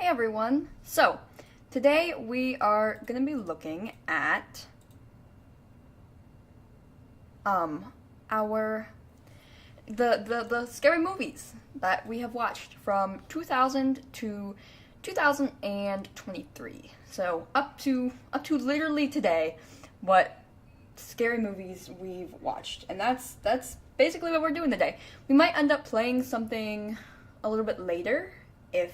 Hey everyone! So, today we are gonna be looking at the scary movies that we have watched from 2000 to 2023. So up to literally today, what scary movies we've watched. And that's basically what we're doing today. We might end up playing something a little bit later if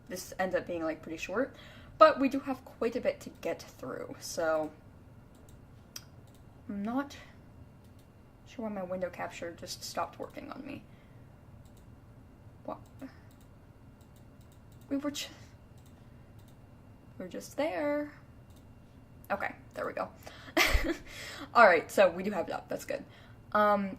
this ends up being like pretty short, but we do have quite a bit to get through, so I'm not sure why my window capture just stopped working on me. What? We're just there. Okay, there we go. Alright, so we do have it up, that's good.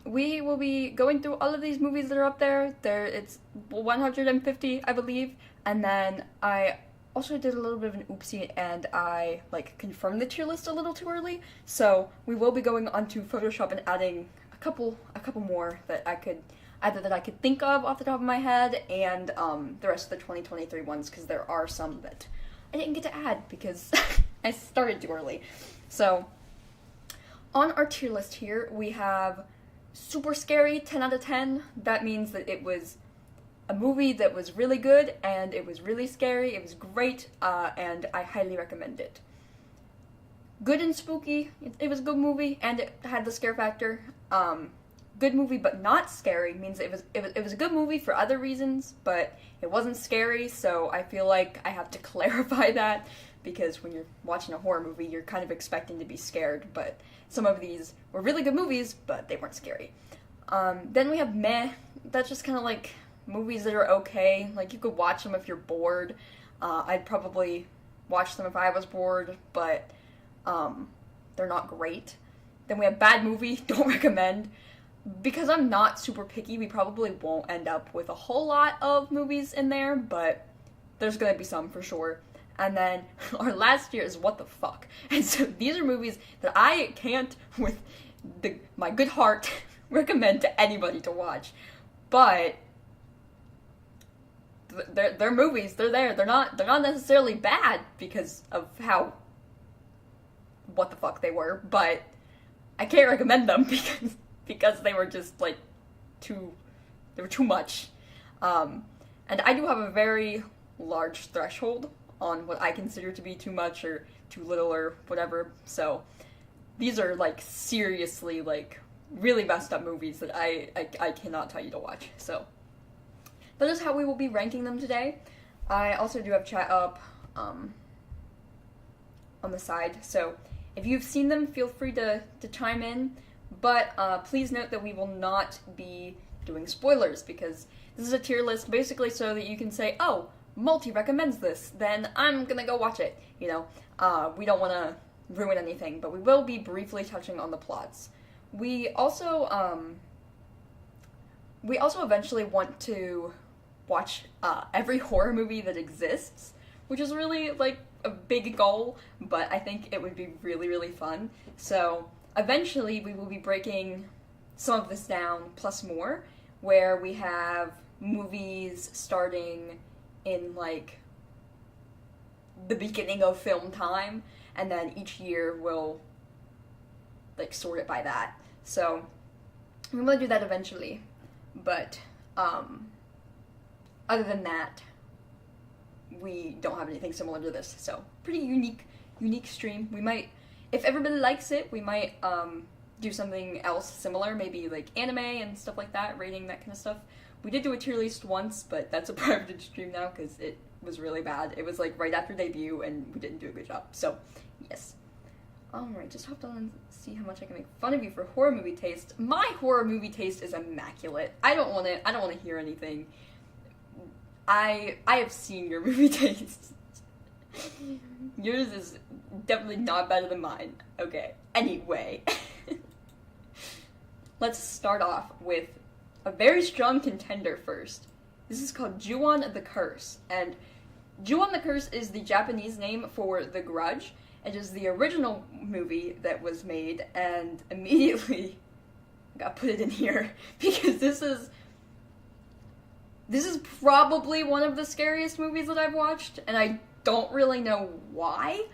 We will be going through all of these movies that are up there. It's 150, I believe, and then I also did a little bit of an oopsie and I confirmed the tier list a little too early. So we will be going onto Photoshop and adding a couple more that I could think of off the top of my head, and the rest of the 2023 ones, because there are some that I didn't get to add because I started too early. So on our tier list here, we have super scary, 10 out of 10. That means that it was a movie that was really good, and it was really scary, it was great, and I highly recommend it. Good and spooky, it was a good movie, and it had the scare factor. Good movie but not scary means it was a good movie for other reasons, but it wasn't scary, so I feel like I have to clarify that, because when you're watching a horror movie, you're kind of expecting to be scared, but some of these were really good movies, but they weren't scary. Then we have meh. That's just kind of like movies that are okay. Like, you could watch them if you're bored. I'd probably watch them if I was bored, but they're not great. Then we have bad movie, don't recommend. Because I'm not super picky, we probably won't end up with a whole lot of movies in there, but there's gonna be some for sure. And then our last year is what the fuck. And so these are movies that I can't, with my good heart, recommend to anybody to watch. But they're movies. They're there. They're not necessarily bad because of how what the fuck they were. But I can't recommend them because they were just they were too much. And I do have a very large threshold on what I consider to be too much or too little or whatever, so these are seriously really messed up movies that I cannot tell you to watch. So that is how we will be ranking them today. I also do have chat up on the side, so if you've seen them, feel free to chime in, but please note that we will not be doing spoilers, because this is a tier list basically so that you can say, oh, Multie recommends this, then I'm gonna go watch it, we don't want to ruin anything, but we will be briefly touching on the plots. We also eventually want to watch every horror movie that exists, which is really a big goal, but I think it would be really, really fun. So eventually we will be breaking some of this down, plus more, where we have movies starting in the beginning of film time, and then each year we'll sort it by that. So I'm gonna do that eventually, but other than that, we don't have anything similar to this, so pretty unique stream. We might, if everybody likes it, we might do something else similar, maybe anime and stuff like that, rating, that kind of stuff. We did do a tier list once, but that's a private stream now because it was really bad. It was right after debut and we didn't do a good job. So, yes. Alright, just hopped on and see how much I can make fun of you for horror movie taste. My horror movie taste is immaculate. I don't want to hear anything. I have seen your movie taste. Yours is definitely not better than mine. Okay, anyway. Let's start off with a very strong contender first. This is called Ju-on the Curse, and Ju-on the Curse is the Japanese name for The Grudge. It is the original movie that was made, and immediately I gotta put it in here because this is This is probably one of the scariest movies that I've watched, and I don't really know why.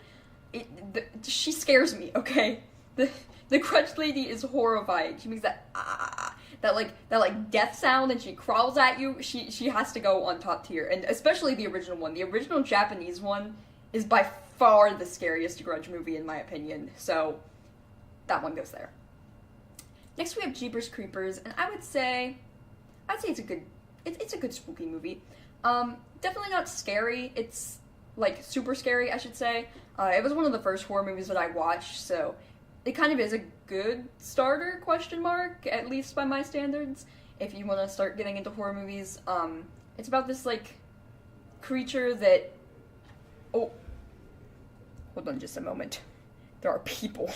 She scares me, okay? The Grudge Lady is horrifying. She makes that death sound, and she crawls at you. She has to go on top tier, and especially the original one. The original Japanese one is by far the scariest Grudge movie in my opinion. So that one goes there. Next we have Jeepers Creepers, and I'd say it's a good spooky movie. Definitely not scary. It's like super scary, I should say. It was one of the first horror movies that I watched, so it kind of is a good starter, question mark, at least by my standards, if you want to start getting into horror movies. It's about this, like, creature that... Oh. Hold on just a moment. There are people.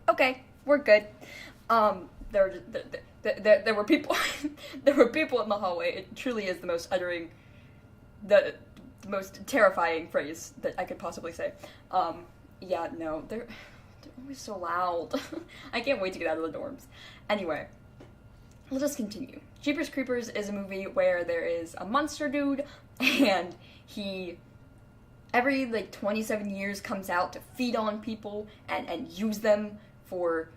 Okay, we're good. There were people. There were people in the hallway. It truly is the most the most terrifying phrase that I could possibly say. Yeah, no, they're always so loud. I can't wait to get out of the dorms. Anyway, let us continue. Jeepers Creepers is a movie where there is a monster dude, and he every 27 years comes out to feed on people and use them for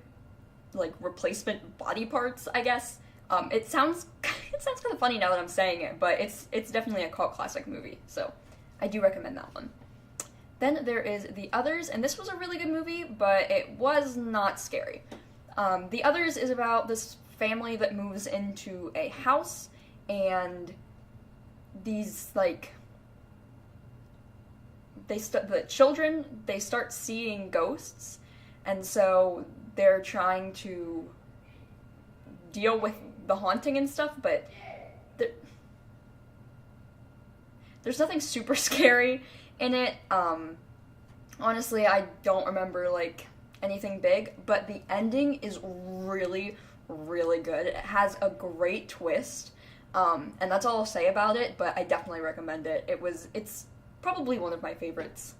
replacement body parts, I guess. It sounds kind of funny now that I'm saying it, but it's definitely a cult classic movie, so I do recommend that one. Then there is The Others, and this was a really good movie, but it was not scary. The Others is about this family that moves into a house, and these the children, they start seeing ghosts, and so they're trying to deal with the haunting and stuff, but there's nothing super scary in it. Honestly, I don't remember anything big, but the ending is really, really good. It has a great twist, and that's all I'll say about it, but I definitely recommend it. It's probably one of my favorites.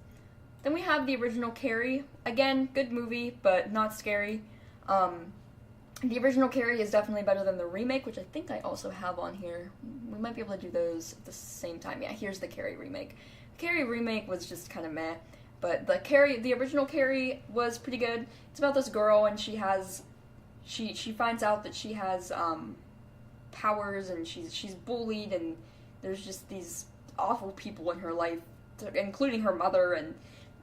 Then we have the original Carrie. Again, good movie, but not scary. The original Carrie is definitely better than the remake, which I think I also have on here. We might be able to do those at the same time. Yeah, here's the Carrie remake. The Carrie remake was just kind of meh, but the original Carrie was pretty good. It's about this girl, and she finds out that she has powers, and she's bullied, and there's just these awful people in her life, including her mother, and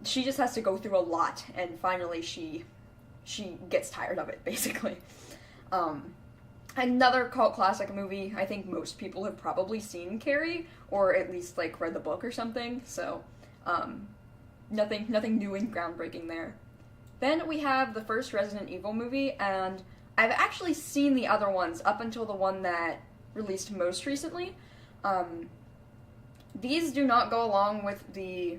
she just has to go through a lot, and finally she gets tired of it, basically. Another cult classic movie. I think most people have probably seen Carrie, or at least read the book or something, so nothing new and groundbreaking there. Then we have the first Resident Evil movie, and I've actually seen the other ones up until the one that released most recently. These do not go along with the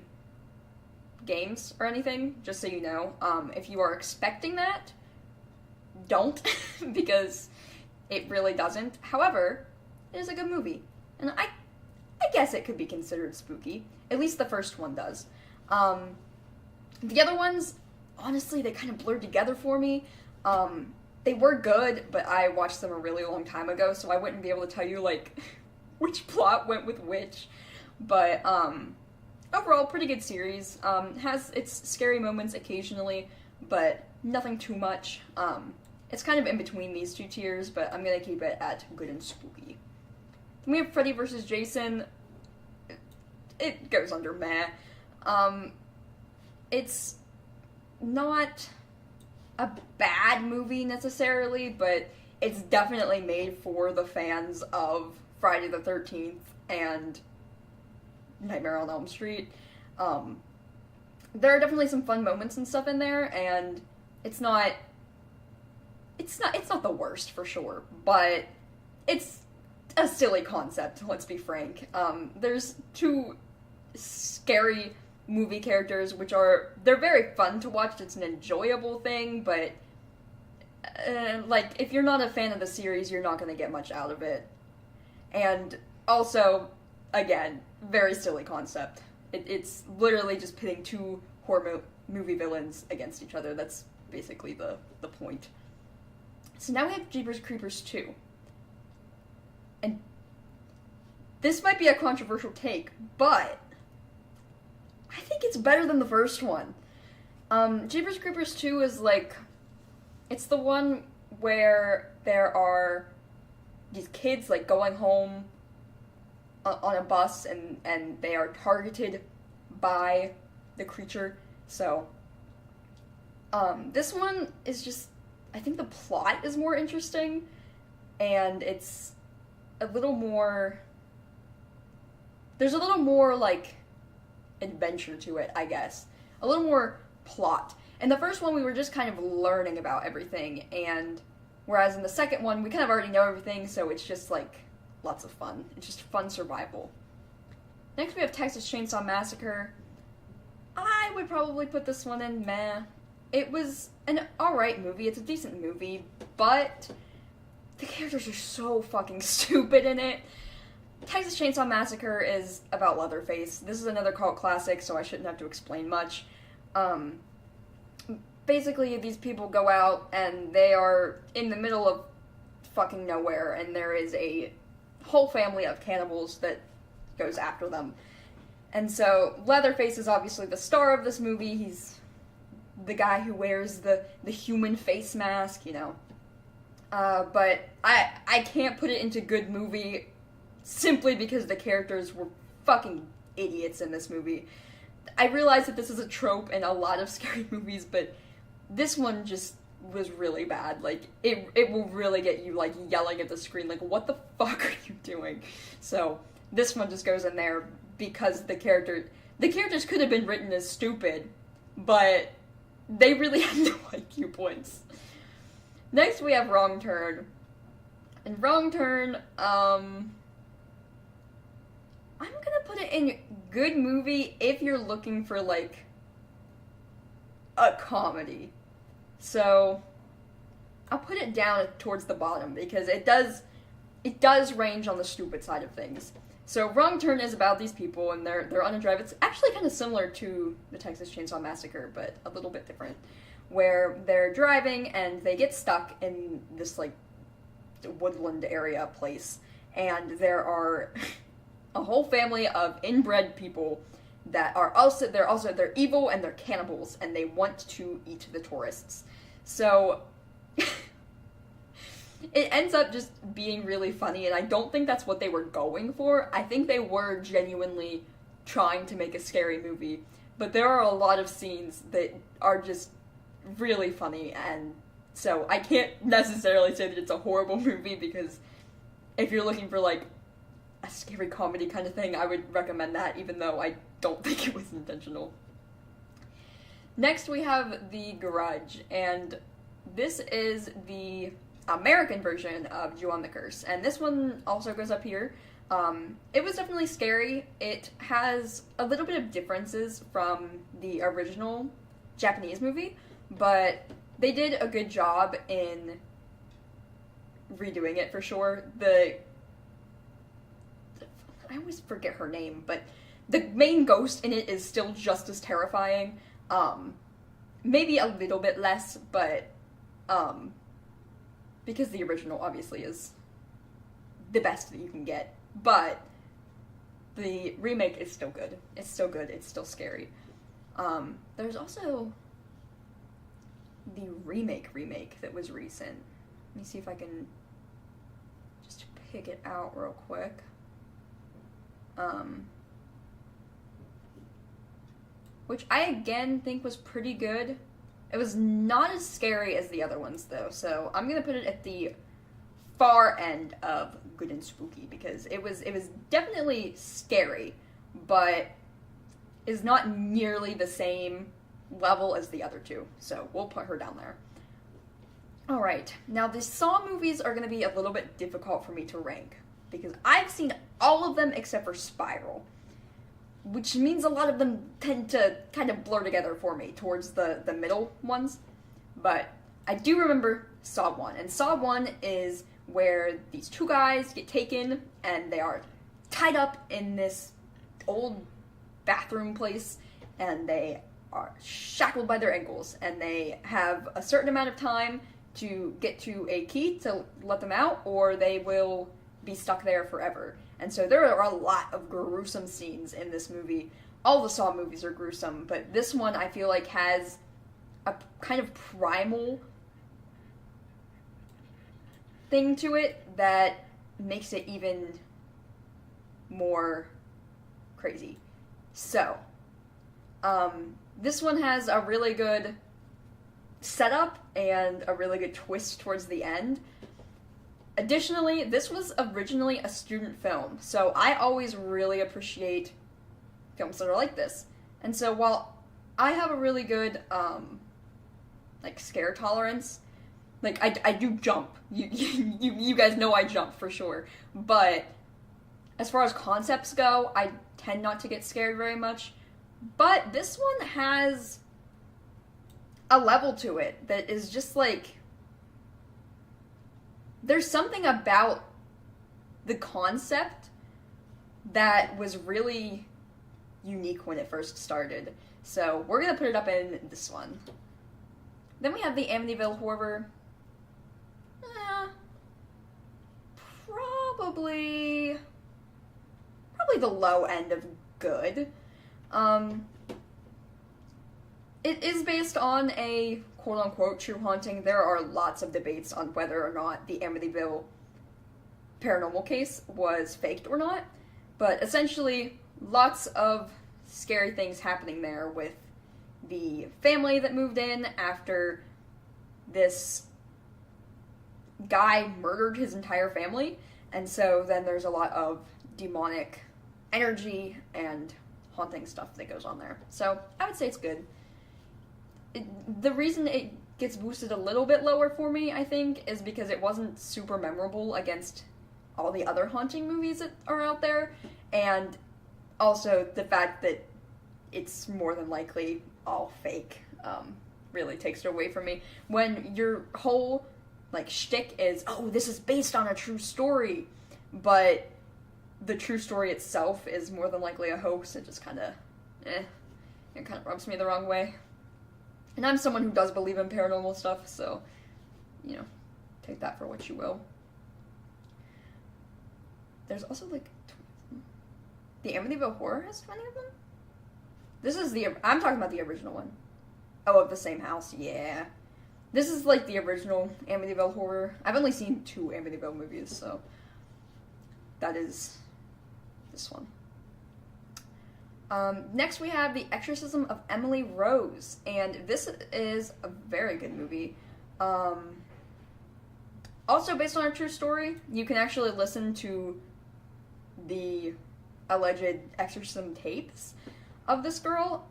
games or anything, just so you know. If you are expecting that, don't, because it really doesn't. However, it is a good movie, and I guess it could be considered spooky. At least the first one does. The other ones, honestly, they kind of blurred together for me. they were good, but I watched them a really long time ago, so I wouldn't be able to tell you, like, which plot went with which. But, overall, pretty good series. Has its scary moments occasionally, but nothing too much. It's kind of in between these two tiers, but I'm gonna keep it at good and spooky. Then we have Freddy vs. Jason. It goes under meh. It's not a bad movie necessarily, but it's definitely made for the fans of Friday the 13th and Nightmare on Elm Street. There are definitely some fun moments and stuff in there, and it's not the worst for sure, but it's a silly concept, let's be frank. There's two scary movie characters, they're very fun to watch, it's an enjoyable thing, but, like, if you're not a fan of the series, you're not gonna get much out of it. And also, again, very silly concept. It's literally just pitting two horror movie villains against each other. That's basically the point. So now we have Jeepers Creepers 2. And this might be a controversial take, but I think it's better than the first one. Jeepers Creepers 2 is like, it's the one where there are these kids like going home on a bus and they are targeted by the creature. So, this one is just, I think the plot is more interesting, and it's a little more, there's a little more, like, adventure to it, I guess. A little more plot. In the first one, we were just kind of learning about everything, and whereas in the second one, we kind of already know everything, so it's just, like, lots of fun. It's just fun survival. Next, we have Texas Chainsaw Massacre. I would probably put this one in meh. It was an alright movie, it's a decent movie, but the characters are so fucking stupid in it. Texas Chainsaw Massacre is about Leatherface. This is another cult classic, so I shouldn't have to explain much. Basically, these people go out, and they are in the middle of fucking nowhere, and there is a whole family of cannibals that goes after them. And so, Leatherface is obviously the star of this movie. He's the guy who wears the human face mask, you know. But I can't put it into good movie simply because the characters were fucking idiots in this movie. I realize that this is a trope in a lot of scary movies, but this one just was really bad. Like, it will really get you, like, yelling at the screen, like, what the fuck are you doing? So, this one just goes in there because the characters could have been written as stupid, but they really had no IQ points. Next, we have Wrong Turn. And Wrong Turn, I'm gonna put it in good movie if you're looking for, like, a comedy. So, I'll put it down towards the bottom because it does range on the stupid side of things. So, Wrong Turn is about these people, and they're on a drive. It's actually kind of similar to the Texas Chainsaw Massacre, but a little bit different. Where they're driving, and they get stuck in this, like, woodland area place. And there are a whole family of inbred people that are they're evil, and they're cannibals, and they want to eat the tourists. So, it ends up just being really funny, and I don't think that's what they were going for. I think they were genuinely trying to make a scary movie, but there are a lot of scenes that are just really funny, and so I can't necessarily say that it's a horrible movie, because if you're looking for, like, a scary comedy kind of thing, I would recommend that, even though I don't think it was intentional. Next, we have The Grudge, and this is the American version of Ju-On the Curse, and this one also goes up here. It was definitely scary. It has a little bit of differences from the original Japanese movie, but they did a good job in redoing it for sure. I always forget her name, but the main ghost in it is still just as terrifying. Maybe a little bit less, but because the original obviously is the best that you can get, but the remake is still good. It's still good. It's still scary. There's also the remake that was recent. Let me see if I can just pick it out real quick. Which I again think was pretty good. It was not as scary as the other ones though, so I'm gonna put it at the far end of good and spooky, because it was definitely scary, but is not nearly the same level as the other two. So we'll put her down there. Alright, now the Saw movies are gonna be a little bit difficult for me to rank, because I've seen all of them except for Spiral, which means a lot of them tend to kind of blur together for me towards the middle ones. But I do remember Saw 1, and Saw 1 is where these two guys get taken and they are tied up in this old bathroom place, and they are shackled by their ankles, and they have a certain amount of time to get to a key to let them out, or they will be stuck there forever. And so there are a lot of gruesome scenes in this movie. All the Saw movies are gruesome, but this one I feel like has a kind of primal thing to it that makes it even more crazy. So, this one has a really good setup and a really good twist towards the end. Additionally, this was originally a student film, so I always really appreciate films that are like this. And so while I have a really good, like, scare tolerance, like, I do jump. You guys know I jump for sure. But as far as concepts go, I tend not to get scared very much. But this one has a level to it that is just like, there's something about the concept that was really unique when it first started. So we're gonna put it up in this one. Then we have the Amityville Horror. Probably the low end of good. It is based on a quote-unquote true haunting. There are lots of debates on whether or not the Amityville paranormal case was faked or not, but essentially lots of scary things happening there with the family that moved in after this guy murdered his entire family, and so then there's a lot of demonic energy and haunting stuff that goes on there. So I would say it's good. The reason it gets boosted a little bit lower for me, I think, is because it wasn't super memorable against all the other haunting movies that are out there, and also the fact that it's more than likely all fake really takes it away from me. When your whole like shtick is, oh, this is based on a true story, but the true story itself is more than likely a hoax, it just kind of, it kind of rubs me the wrong way. And I'm someone who does believe in paranormal stuff, so, you know, take that for what you will. There's also, like, the Amityville Horror has 20 of them? This is I'm talking about the original one. Oh, of the same house, yeah. This is, like, the original Amityville Horror. I've only seen 2 Amityville movies, so that is this one. Next we have The Exorcism of Emily Rose, and this is a very good movie. Also based on a true story. You can actually listen to the alleged exorcism tapes of this girl.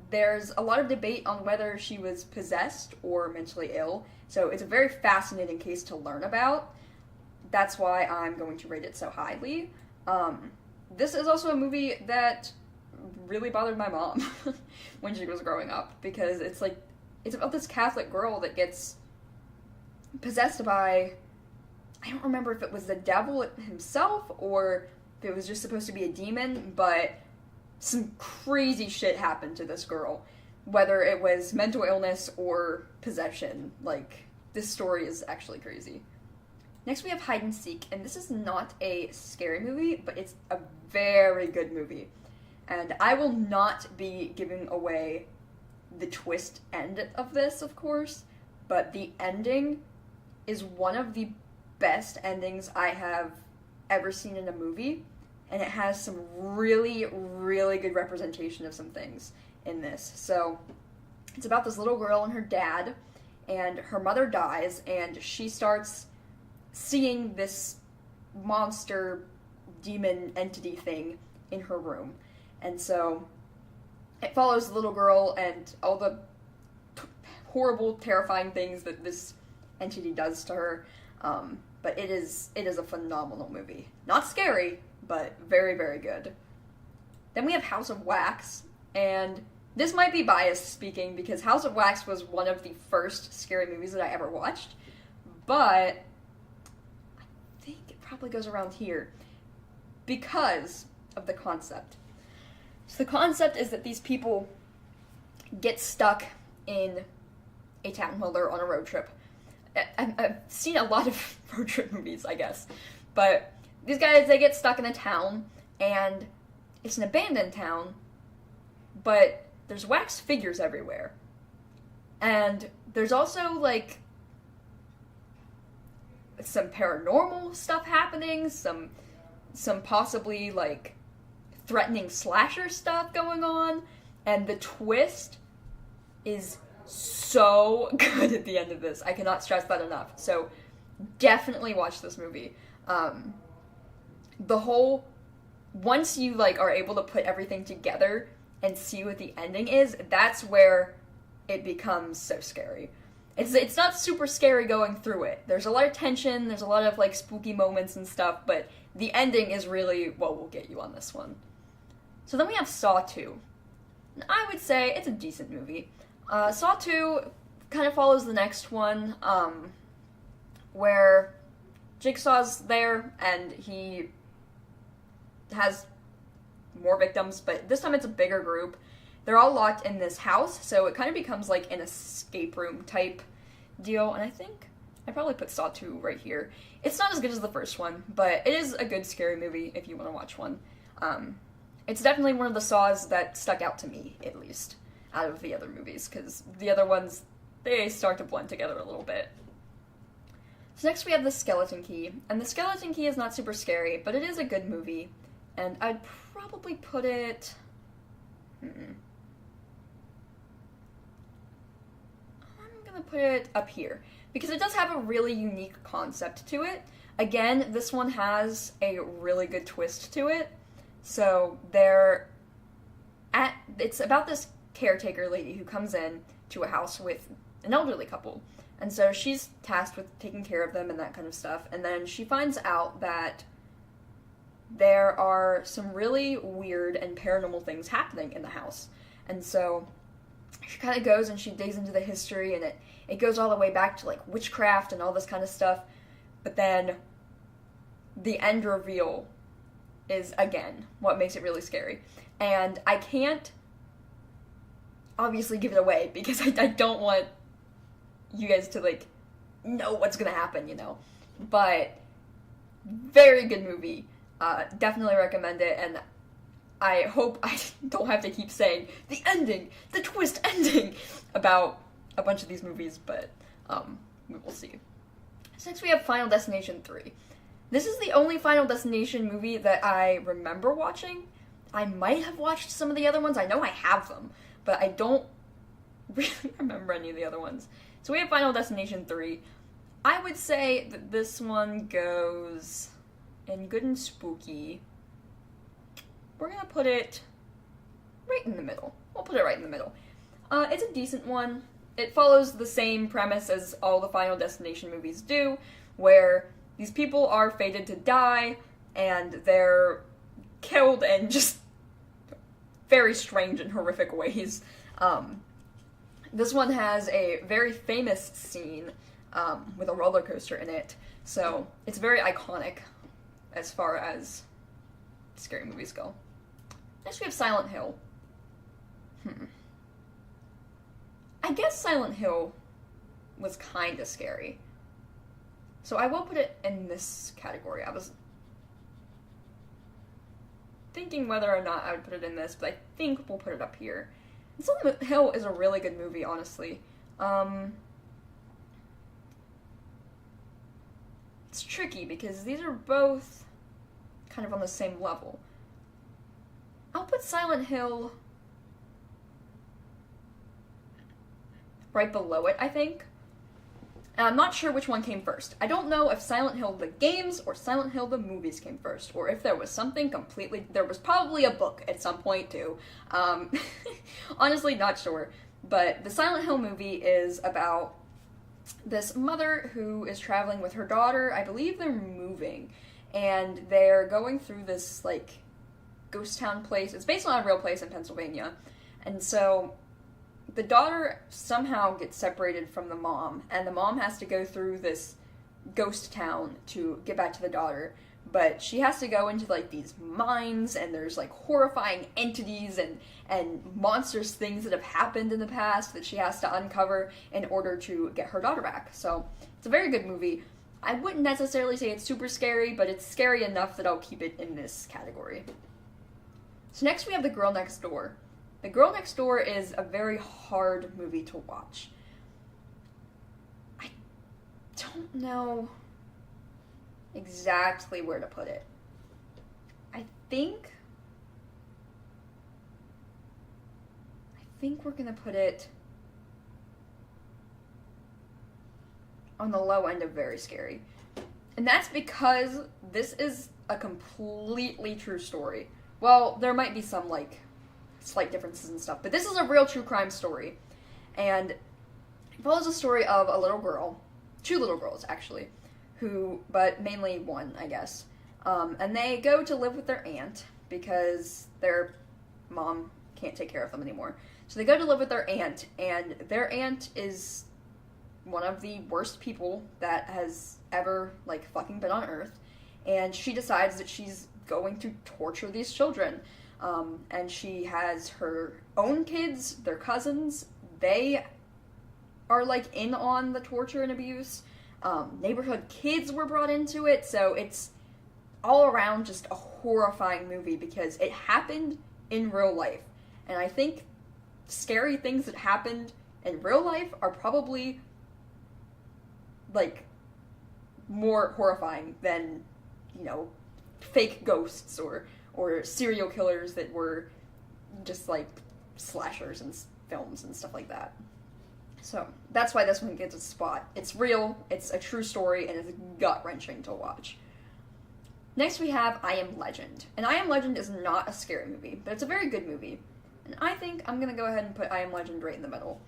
There's a lot of debate on whether she was possessed or mentally ill, so it's a very fascinating case to learn about. That's why I'm going to rate it so highly. This is also a movie that really bothered my mom when she was growing up, because it's about this Catholic girl that gets possessed by, I don't remember if it was the devil himself or if it was just supposed to be a demon, but some crazy shit happened to this girl, whether it was mental illness or possession. Like, this story is actually crazy. Next we have Hide and Seek, and this is not a scary movie, but it's a very good movie. And I will not be giving away the twist end of this, of course, but the ending is one of the best endings I have ever seen in a movie, and it has some really, really good representation of some things in this. So, it's about this little girl and her dad, and her mother dies, and she starts seeing this monster demon entity thing in her room. And so it follows the little girl and all the horrible, terrifying things that this entity does to her. But it is a phenomenal movie. Not scary, but very, very good. Then we have House of Wax, and this might be biased speaking because House of Wax was one of the first scary movies that I ever watched, but I think it probably goes around here because of the concept. So the concept is that these people get stuck in a town while they're on a road trip. I've seen a lot of road trip movies, I guess, but these guys, they get stuck in a town, and it's an abandoned town, but there's wax figures everywhere. And there's also, like, some paranormal stuff happening, some possibly, like, threatening slasher stuff going on, and the twist is so good at the end of this. I cannot stress that enough. So, definitely watch this movie. Once you, like, are able to put everything together and see what the ending is, that's where it becomes so scary. It's not super scary going through it. There's a lot of tension, there's a lot of, like, spooky moments and stuff, but the ending is really what will get you on this one. So then we have Saw 2. I would say it's a decent movie. Saw 2 kind of follows the next one, where Jigsaw's there, and he has more victims, but this time it's a bigger group. They're all locked in this house, so it kind of becomes like an escape room type deal, and I think I probably put Saw 2 right here. It's not as good as the first one, but it is a good scary movie if you want to watch one. It's definitely one of the Saws that stuck out to me, at least, out of the other movies, because the other ones, they start to blend together a little bit. So next we have The Skeleton Key, and The Skeleton Key is not super scary, but it is a good movie, and I'd probably put it... I'm gonna put it up here, because it does have a really unique concept to it. Again, this one has a really good twist to it. So it's about this caretaker lady who comes in to a house with an elderly couple. And so she's tasked with taking care of them and that kind of stuff. And then she finds out that there are some really weird and paranormal things happening in the house. And so she kind of goes and she digs into the history, and it goes all the way back to, like, witchcraft and all this kind of stuff. But then the end reveal is, again, what makes it really scary. And I can't obviously give it away because I don't want you guys to, like, know what's gonna happen, you know. But very good movie. Definitely recommend it, and I hope I don't have to keep saying the ending, the twist ending about a bunch of these movies, but we will see. So next we have Final Destination 3. This is the only Final Destination movie that I remember watching. I might have watched some of the other ones. I know I have them, but I don't really remember any of the other ones. So we have Final Destination 3. I would say that this one goes in good and spooky. We're gonna put it right in the middle. We'll put it right in the middle. It's a decent one. It follows the same premise as all the Final Destination movies do, where these people are fated to die, and they're killed in just very strange and horrific ways. This one has a very famous scene with a roller coaster in it, so it's very iconic as far as scary movies go. Next we have Silent Hill. I guess Silent Hill was kind of scary. So I will put it in this category. I was thinking whether or not I would put it in this, but I think we'll put it up here. And Silent Hill is a really good movie, honestly. It's tricky because these are both kind of on the same level. I'll put Silent Hill right below it, I think. And I'm not sure which one came first. I don't know if Silent Hill the games or Silent Hill the movies came first, or if there was something completely... There was probably a book at some point, too. Honestly, not sure. But the Silent Hill movie is about this mother who is traveling with her daughter. I believe they're moving, and they're going through this, like, ghost town place. It's based on a real place in Pennsylvania. And so the daughter somehow gets separated from the mom, and the mom has to go through this ghost town to get back to the daughter. But she has to go into, like, these mines, and there's, like, horrifying entities and monstrous things that have happened in the past that she has to uncover in order to get her daughter back. So it's a very good movie. I wouldn't necessarily say it's super scary, but it's scary enough that I'll keep it in this category. So next we have The Girl Next Door. The Girl Next Door is a very hard movie to watch. I don't know exactly where to put it. I think we're gonna put it on the low end of very scary. And that's because this is a completely true story. Well, there might be some, like, slight differences and stuff, but this is a real true crime story. And it follows the story of a little girl, 2 little girls, actually, but mainly one, I guess. And they go to live with their aunt because their mom can't take care of them anymore. So they go to live with their aunt, and their aunt is one of the worst people that has ever, like, fucking been on Earth. And she decides that she's going to torture these children. And she has her own kids, their cousins. They are, like, in on the torture and abuse. Neighborhood kids were brought into it, so it's all around just a horrifying movie because it happened in real life. And I think scary things that happened in real life are probably, like, more horrifying than, you know, fake ghosts or serial killers that were just, like, slashers and films and stuff like that. So that's why this one gets a spot. It's real, it's a true story, and it's gut-wrenching to watch. Next we have I Am Legend. And I Am Legend is not a scary movie, but it's a very good movie. And I think I'm gonna go ahead and put I Am Legend right in the middle.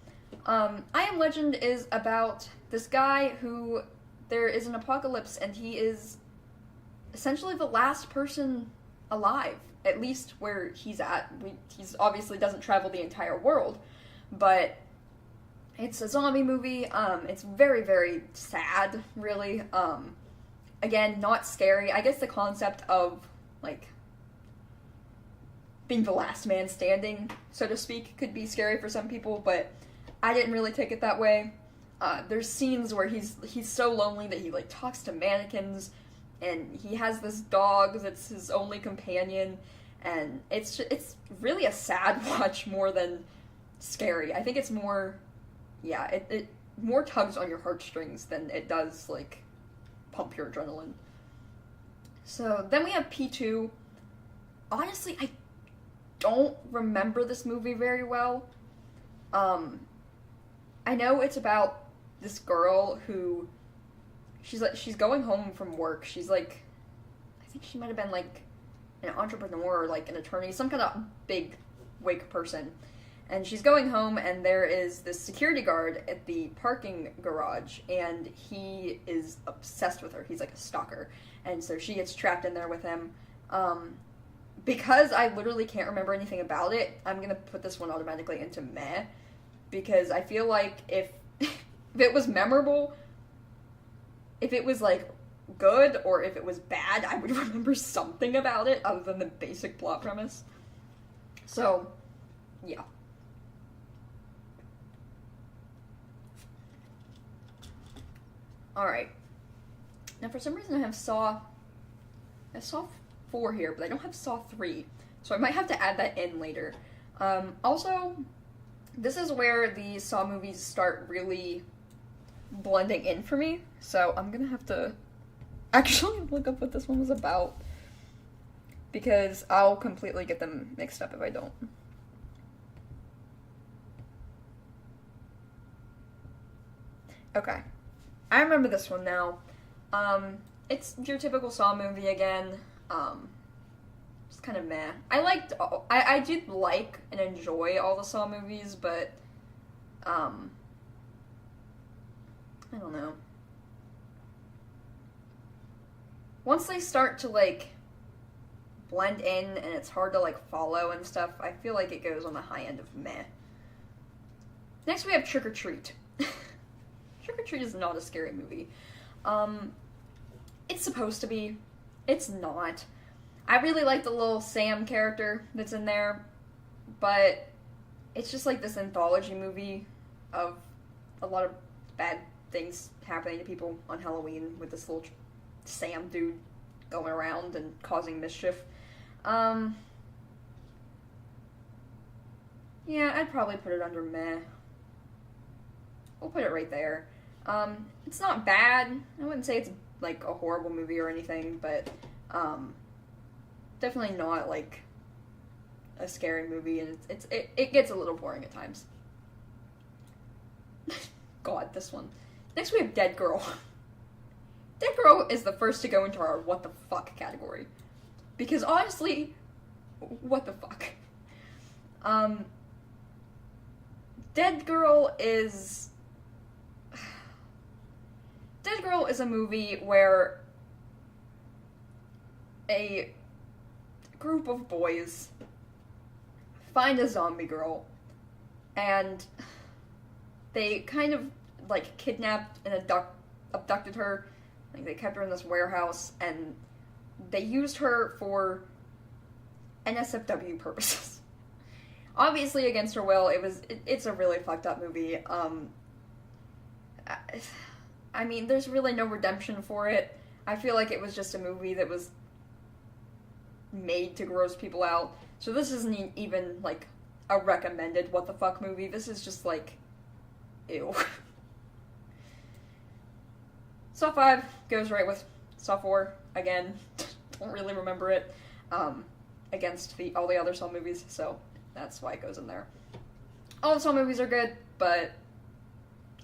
I Am Legend is about this guy who, there is an apocalypse, and he is essentially the last person alive, at least where he's at. He's obviously doesn't travel the entire world, but it's a zombie movie. It's very, very sad, really. Again, not scary. I guess the concept of, like, being the last man standing, so to speak, could be scary for some people, but I didn't really take it that way. There's scenes where he's so lonely that he, like, talks to mannequins, and he has this dog that's his only companion, and it's really a sad watch more than scary. I think it's more, yeah, it more tugs on your heartstrings than it does, like, pump your adrenaline. So then we have P2. Honestly, I don't remember this movie very well. I know it's about this girl who, she's going home from work. She's, like, I think she might have been, like, an entrepreneur or, like, an attorney, some kind of big wig person. And she's going home, and there is this security guard at the parking garage, and he is obsessed with her. He's like a stalker. And so she gets trapped in there with him. Because I literally can't remember anything about it, I'm going to put this one automatically into meh. Because I feel like if it was memorable, if it was, like, good, or if it was bad, I would remember something about it other than the basic plot premise. So, yeah. Alright. Now, for some reason, I have Saw 4 here, but I don't have Saw 3. So I might have to add that in later. Also, this is where the Saw movies start really blending in for me. So I'm gonna have to actually look up what this one was about, because I'll completely get them mixed up if I don't. Okay. I remember this one now. It's your typical Saw movie again. It's kind of meh. I did like and enjoy all the Saw movies, but, I don't know. Once they start to, like, blend in and it's hard to, like, follow and stuff, I feel like it goes on the high end of meh. Next we have Trick or Treat. Trick or Treat is not a scary movie. It's supposed to be. It's not. I really like the little Sam character that's in there, but it's just like this anthology movie of a lot of bad things happening to people on Halloween with this little Sam dude going around and causing mischief. Yeah, I'd probably put it under meh. We'll put it right there. It's not bad. I wouldn't say it's like a horrible movie or anything, but definitely not like a scary movie, and it gets a little boring at times. God, this one. Next we have Dead Girl. Dead Girl is the first to go into our what the fuck category, because honestly, what the fuck. Dead Girl is a movie where a group of boys find a zombie girl, and they kind of, like, kidnapped and abducted her. Like, they kept her in this warehouse, and they used her for NSFW purposes. Obviously against her will. It's a really fucked up movie. I mean, there's really no redemption for it. I feel like it was just a movie that was made to gross people out. So this isn't even, like, a recommended what the fuck movie. This is just, like, ew. Saw 5 goes right with Saw 4. Again, don't really remember it. Against all the other Saw movies, so that's why it goes in there. All the Saw movies are good, but,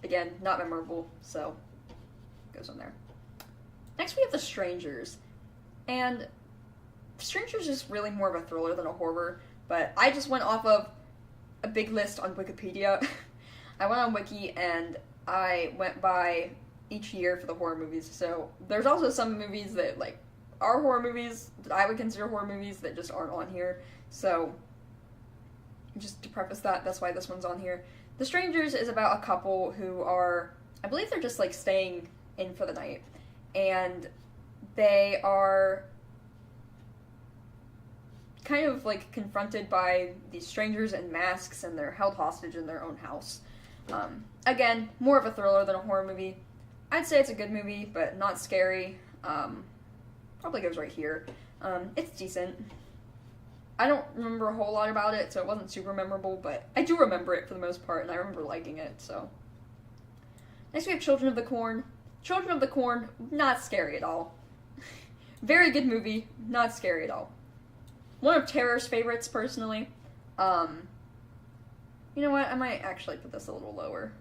again, not memorable, so goes in there. Next we have The Strangers, and Strangers is really more of a thriller than a horror, but I just went off of a big list on Wikipedia. I went on Wiki and I went by each year for the horror movies, so there's also some movies that, like, are horror movies that I would consider horror movies that just aren't on here, so just to preface that, that's why this one's on here. The Strangers is about a couple who are, I believe they're just, like, staying in for the night, and they are kind of, like, confronted by these strangers in masks, and they're held hostage in their own house. Again, more of a thriller than a horror movie. I'd say it's a good movie, but not scary. Probably goes right here. It's decent. I don't remember a whole lot about it, so it wasn't super memorable, but I do remember it for the most part, and I remember liking it, so. Next we have Children of the Corn. Children of the Corn, not scary at all. Very good movie, not scary at all. One of Tara's favorites, personally. You know what, I might actually put this a little lower.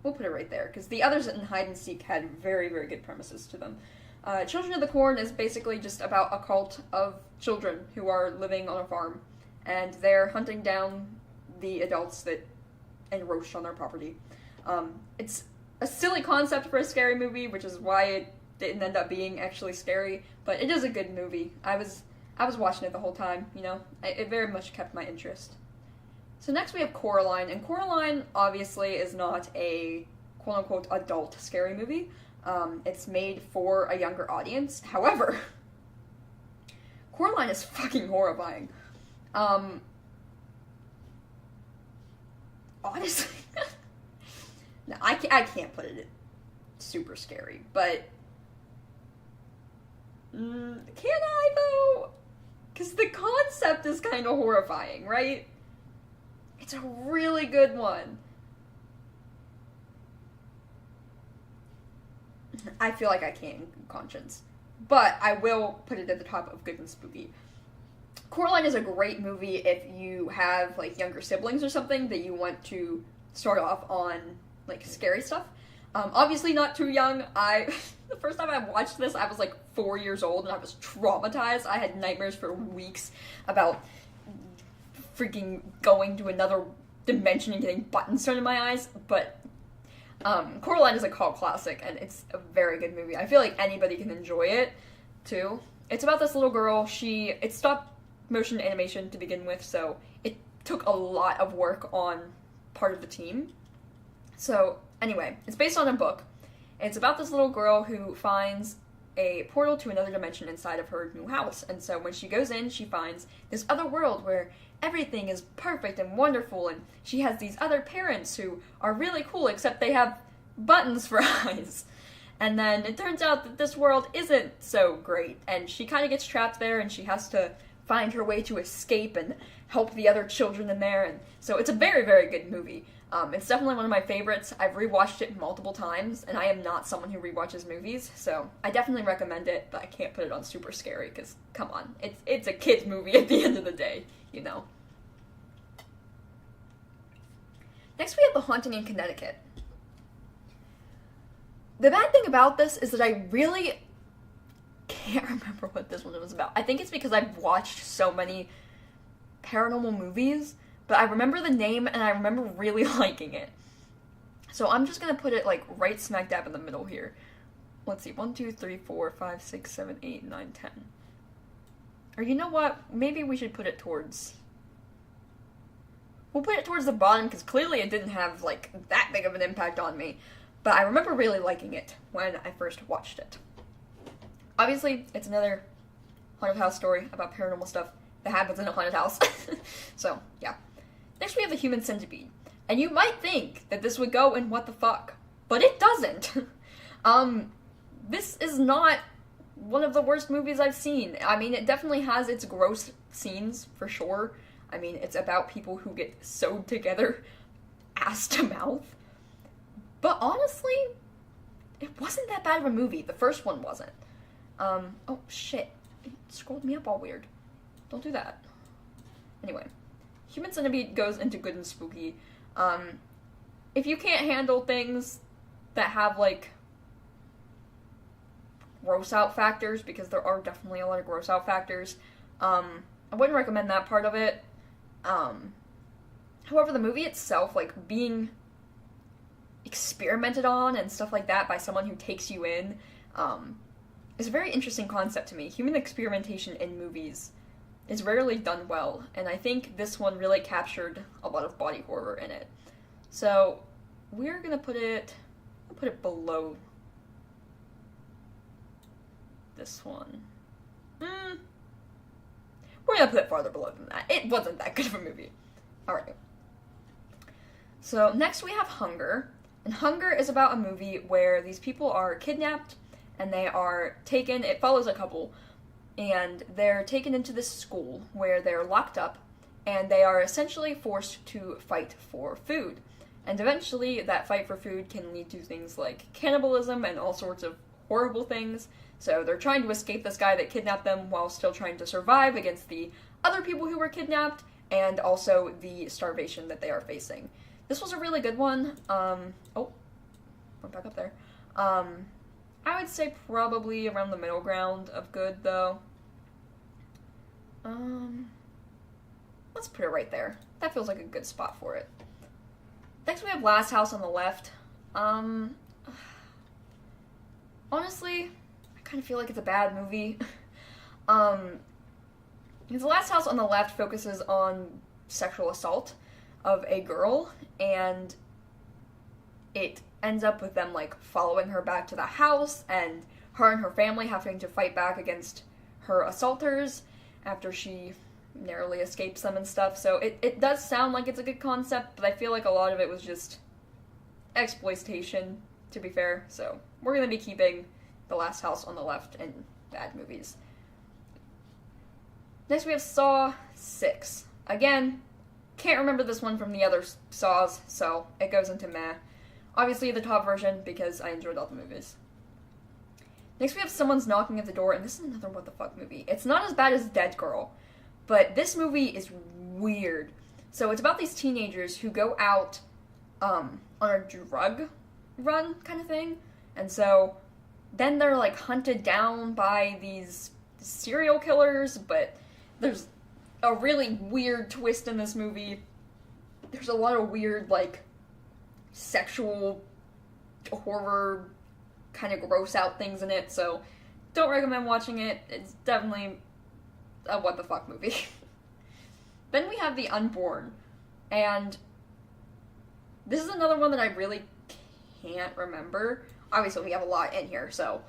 We'll put it right there, because the others in Hide and Seek had very, very good premises to them. Children of the Corn is basically just about a cult of children who are living on a farm, and they're hunting down the adults that encroach on their property. It's a silly concept for a scary movie, which is why it didn't end up being actually scary, but it is a good movie. I was watching it the whole time, you know? It very much kept my interest. So next we have Coraline, and Coraline obviously is not a quote-unquote adult scary movie. It's made for a younger audience. However, Coraline is fucking horrifying. Honestly, no, I can't put it super scary, but can I though? Because the concept is kind of horrifying, right? It's a really good one. I feel like I can't in conscience, but I will put it at the top of good and spooky. Coraline is a great movie if you have like younger siblings or something that you want to start off on like scary stuff. Obviously not too young. The first time I watched this, I was like 4 years old and I was traumatized. I had nightmares for weeks about freaking going to another dimension and getting buttons thrown in my eyes, but Coraline is a cult classic and it's a very good movie. I feel like anybody can enjoy it too. It's about this little girl. It's stop motion animation to begin with, so it took a lot of work on part of the team. So anyway, it's based on a book. And it's about this little girl who finds a portal to another dimension inside of her new house. And so when she goes in, she finds this other world where everything is perfect and wonderful, and she has these other parents who are really cool, except they have buttons for eyes. And then it turns out that this world isn't so great, and she kind of gets trapped there, and she has to find her way to escape and help the other children in there. And so it's a very, very good movie. It's definitely one of my favorites. I've rewatched it multiple times, and I am not someone who rewatches movies, so I definitely recommend it, but I can't put it on super scary, because, come on, it's a kid's movie at the end of the day, you know. Next we have The Haunting in Connecticut. The bad thing about this is that I really can't remember what this one was about. I think it's because I've watched so many paranormal movies, but I remember the name and I remember really liking it. So I'm just gonna put it like right smack dab in the middle here. Let's see, 1, 2, 3, 4, 5, 6, 7, 8, 9, 10. Or you know what? Maybe we should put it towards... We'll put it towards the bottom because clearly it didn't have like that big of an impact on me. But I remember really liking it when I first watched it. Obviously, it's another haunted house story about paranormal stuff that happens in a haunted house. So, yeah. Next we have The Human Centipede. And you might think that this would go in What the Fuck, but it doesn't. This is not one of the worst movies I've seen. I mean, it definitely has its gross scenes, for sure. I mean, it's about people who get sewed together ass to mouth. But honestly, it wasn't that bad of a movie. The first one wasn't. Oh shit. It scrolled me up all weird. Don't do that. Anyway, Human Centipede goes into good and spooky. If you can't handle things that have, like, gross out factors, because there are definitely a lot of gross out factors, I wouldn't recommend that part of it. However, the movie itself, like, being experimented on and stuff like that by someone who takes you in, is a very interesting concept to me. Human experimentation in movies is rarely done well, and I think this one really captured a lot of body horror in it. So, we're gonna put it below this one. We're gonna put it farther below than that. It wasn't that good of a movie. Alright. So, next we have Hunger. And Hunger is about a movie where these people are kidnapped, and they are taken, it follows a couple, and they're taken into this school where they're locked up, and they are essentially forced to fight for food. And eventually, that fight for food can lead to things like cannibalism and all sorts of horrible things. So they're trying to escape this guy that kidnapped them while still trying to survive against the other people who were kidnapped, and also the starvation that they are facing. This was a really good one. Oh, went back up there. I would say probably around the middle ground of good, though. Let's put it right there. That feels like a good spot for it. Next we have Last House on the Left. Honestly, I kind of feel like it's a bad movie. Because The Last House on the Left focuses on sexual assault of a girl, and it ends up with them, like, following her back to the house, and her and her family having to fight back against her assaulters after she narrowly escapes them and stuff. So it does sound like it's a good concept, but I feel like a lot of it was just exploitation, to be fair, so we're gonna be keeping The Last House on the Left in bad movies. Next we have Saw 6. Again, can't remember this one from the other Saws, so it goes into meh. Obviously the top version, because I enjoyed all the movies. Next we have Someone's Knocking at the Door, and this is another what the fuck movie. It's not as bad as Dead Girl, but this movie is weird. So it's about these teenagers who go out on a drug run kind of thing, and so then they're like hunted down by these serial killers, but there's a really weird twist in this movie. There's a lot of weird, like, sexual horror kind of gross out things in it, so don't recommend watching it. It's definitely a what the fuck movie. Then we have The Unborn, and this is another one that I really can't remember. Obviously we have a lot in here, so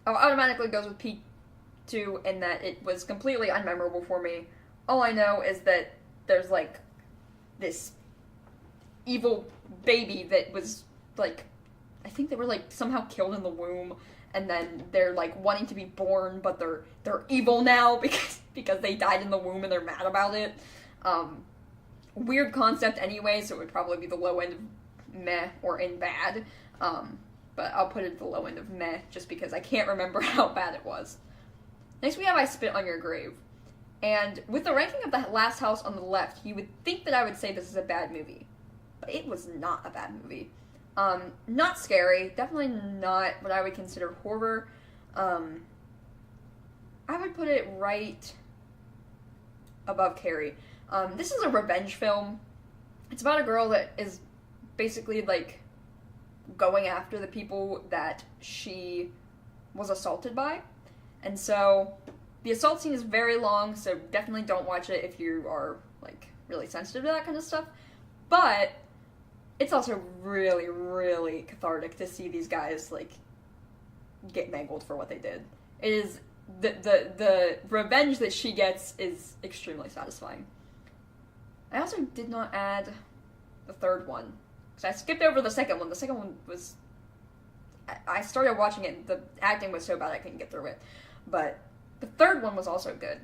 automatically goes with P2 in that it was completely unmemorable for me. All I know is that there's like this evil baby that was like, I think they were like somehow killed in the womb, and then they're like wanting to be born, but they're evil now because they died in the womb and they're mad about it. Weird concept anyway, so it would probably be the low end of meh or in bad. But I'll put it at the low end of meh just because I can't remember how bad it was. Next we have I Spit on Your Grave. And with the ranking of The Last House on the left, you would think that I would say this is a bad movie. But it was not a bad movie. Not scary, definitely not what I would consider horror. I would put it right above Carrie. This is a revenge film. It's about a girl that is basically, like, going after the people that she was assaulted by. And so, the assault scene is very long, so definitely don't watch it if you are, like, really sensitive to that kind of stuff. But it's also really, really cathartic to see these guys, like, get mangled for what they did. It is, the revenge that she gets is extremely satisfying. I also did not add the third one, because I skipped over the second one. The second one was, I started watching it, the acting was so bad I couldn't get through it. But the third one was also good.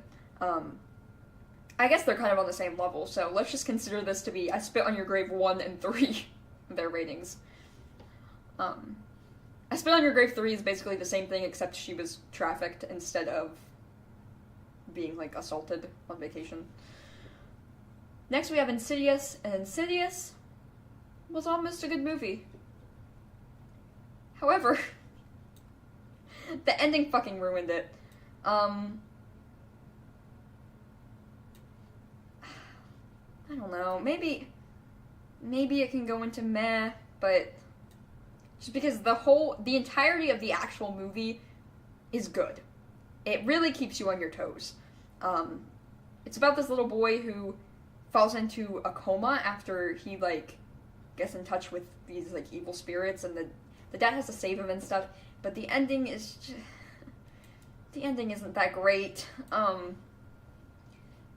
I guess they're kind of on the same level, so let's just consider this to be I Spit on Your Grave 1 and 3, their ratings. I Spit on Your Grave 3 is basically the same thing, except she was trafficked instead of being, like, assaulted on vacation. Next we have Insidious, and Insidious was almost a good movie. However, the ending fucking ruined it. I don't know, maybe it can go into meh, but just because the entirety of the actual movie is good. It really keeps you on your toes. It's about this little boy who falls into a coma after he, like, gets in touch with these, like, evil spirits, and the dad has to save him and stuff, but the ending is just, the ending isn't that great.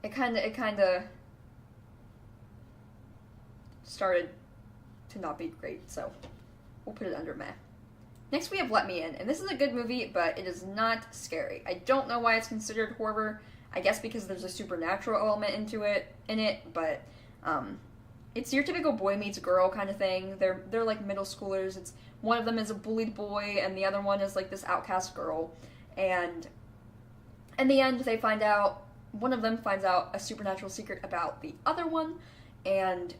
It kinda started to not be great, so we'll put it under meh. Next we have Let Me In, and this is a good movie, but it is not scary. I don't know why it's considered horror. I guess because there's a supernatural element in it, but it's your typical boy meets girl kind of thing. They're like middle schoolers. It's one of them is a bullied boy, and the other one is like this outcast girl. And in the end, one of them finds out a supernatural secret about the other one, and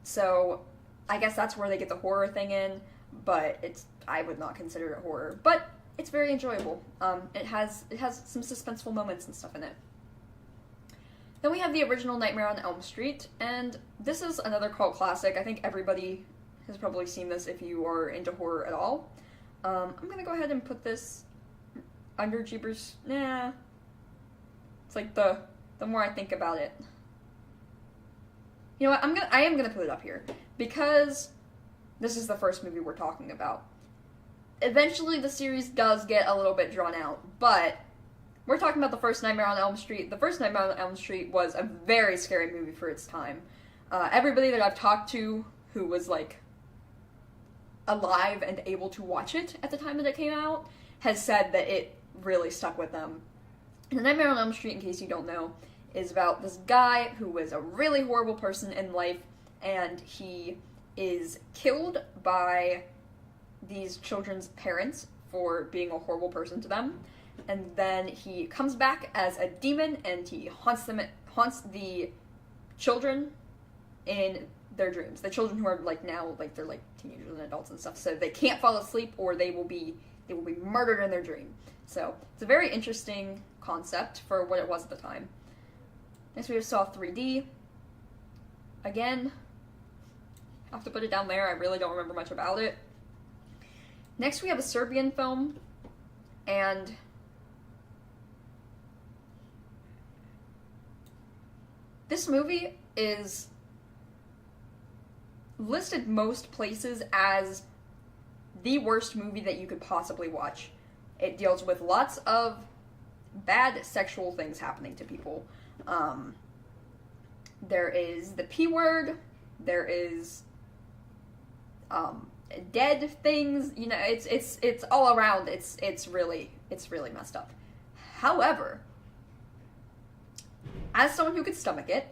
so I guess that's where they get the horror thing in. But I would not consider it horror, but it's very enjoyable. It has some suspenseful moments and stuff in it. Then we have the original Nightmare on Elm Street, and this is another cult classic. I think everybody has probably seen this if you are into horror at all. I'm gonna go ahead and put this under Jeepers. Nah. It's like the more I think about it. You know what? I am gonna put it up here because this is the first movie we're talking about. Eventually, the series does get a little bit drawn out, but we're talking about the first Nightmare on Elm Street. The first Nightmare on Elm Street was a very scary movie for its time. Everybody that I've talked to who was, like, alive and able to watch it at the time that it came out has said that it really stuck with them. And The Nightmare on Elm Street, in case you don't know, is about this guy who was a really horrible person in life, and he is killed by these children's parents for being a horrible person to them, and then he comes back as a demon, and he haunts the children in their dreams. The children who are like now, like they're like teenagers and adults and stuff, so they can't fall asleep or they will be murdered in their dream. So it's a very interesting concept for what it was at the time. Next we have Saw 3D. Again, have to put it down there. I really don't remember much about it. Next we have a Serbian film, and this movie is listed most places as the worst movie that you could possibly watch. It deals with lots of bad sexual things happening to people. There is the P word, there is dead things, you know, it's all around, it's really messed up. However, as someone who could stomach it,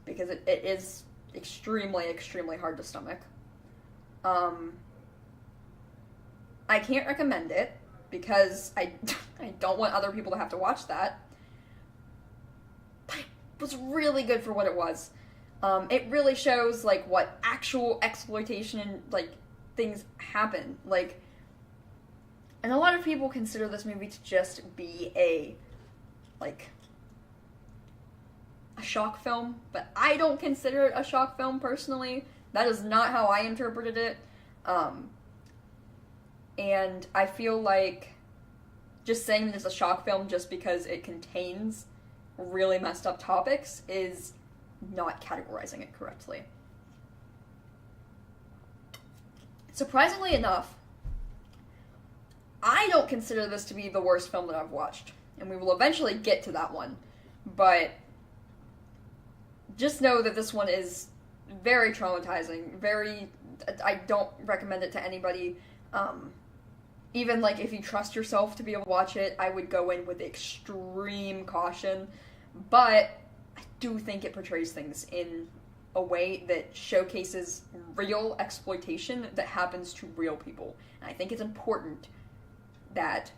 because it is extremely hard to stomach, I can't recommend it because I don't want other people to have to watch that. But it was really good for what it was. It really shows like what actual exploitation and like things happen. Like, and a lot of people consider this movie to just be a shock film, but I don't consider it a shock film personally. That is not how I interpreted it. And I feel like just saying that it's a shock film just because it contains really messed up topics is not categorizing it correctly. Surprisingly enough, I don't consider this to be the worst film that I've watched, and we will eventually get to that one, but just know that this one is very traumatizing, I don't recommend it to anybody. Even like if you trust yourself to be able to watch it, I would go in with extreme caution, but I do think it portrays things in a way that showcases real exploitation that happens to real people. And I think it's important that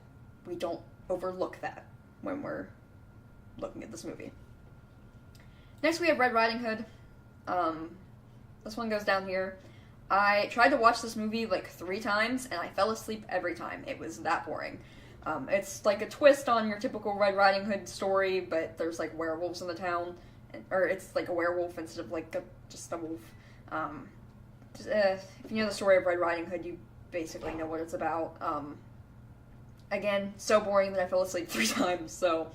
we don't overlook that when we're looking at this movie. Next we have Red Riding Hood. This one goes down here. I tried to watch this movie like 3 times, and I fell asleep every time. It was that boring. It's like a twist on your typical Red Riding Hood story, but there's like werewolves in the town, or it's like a werewolf instead of like just a wolf. If you know the story of Red Riding Hood, you basically know what it's about. Again, so boring that I fell asleep 3 times, so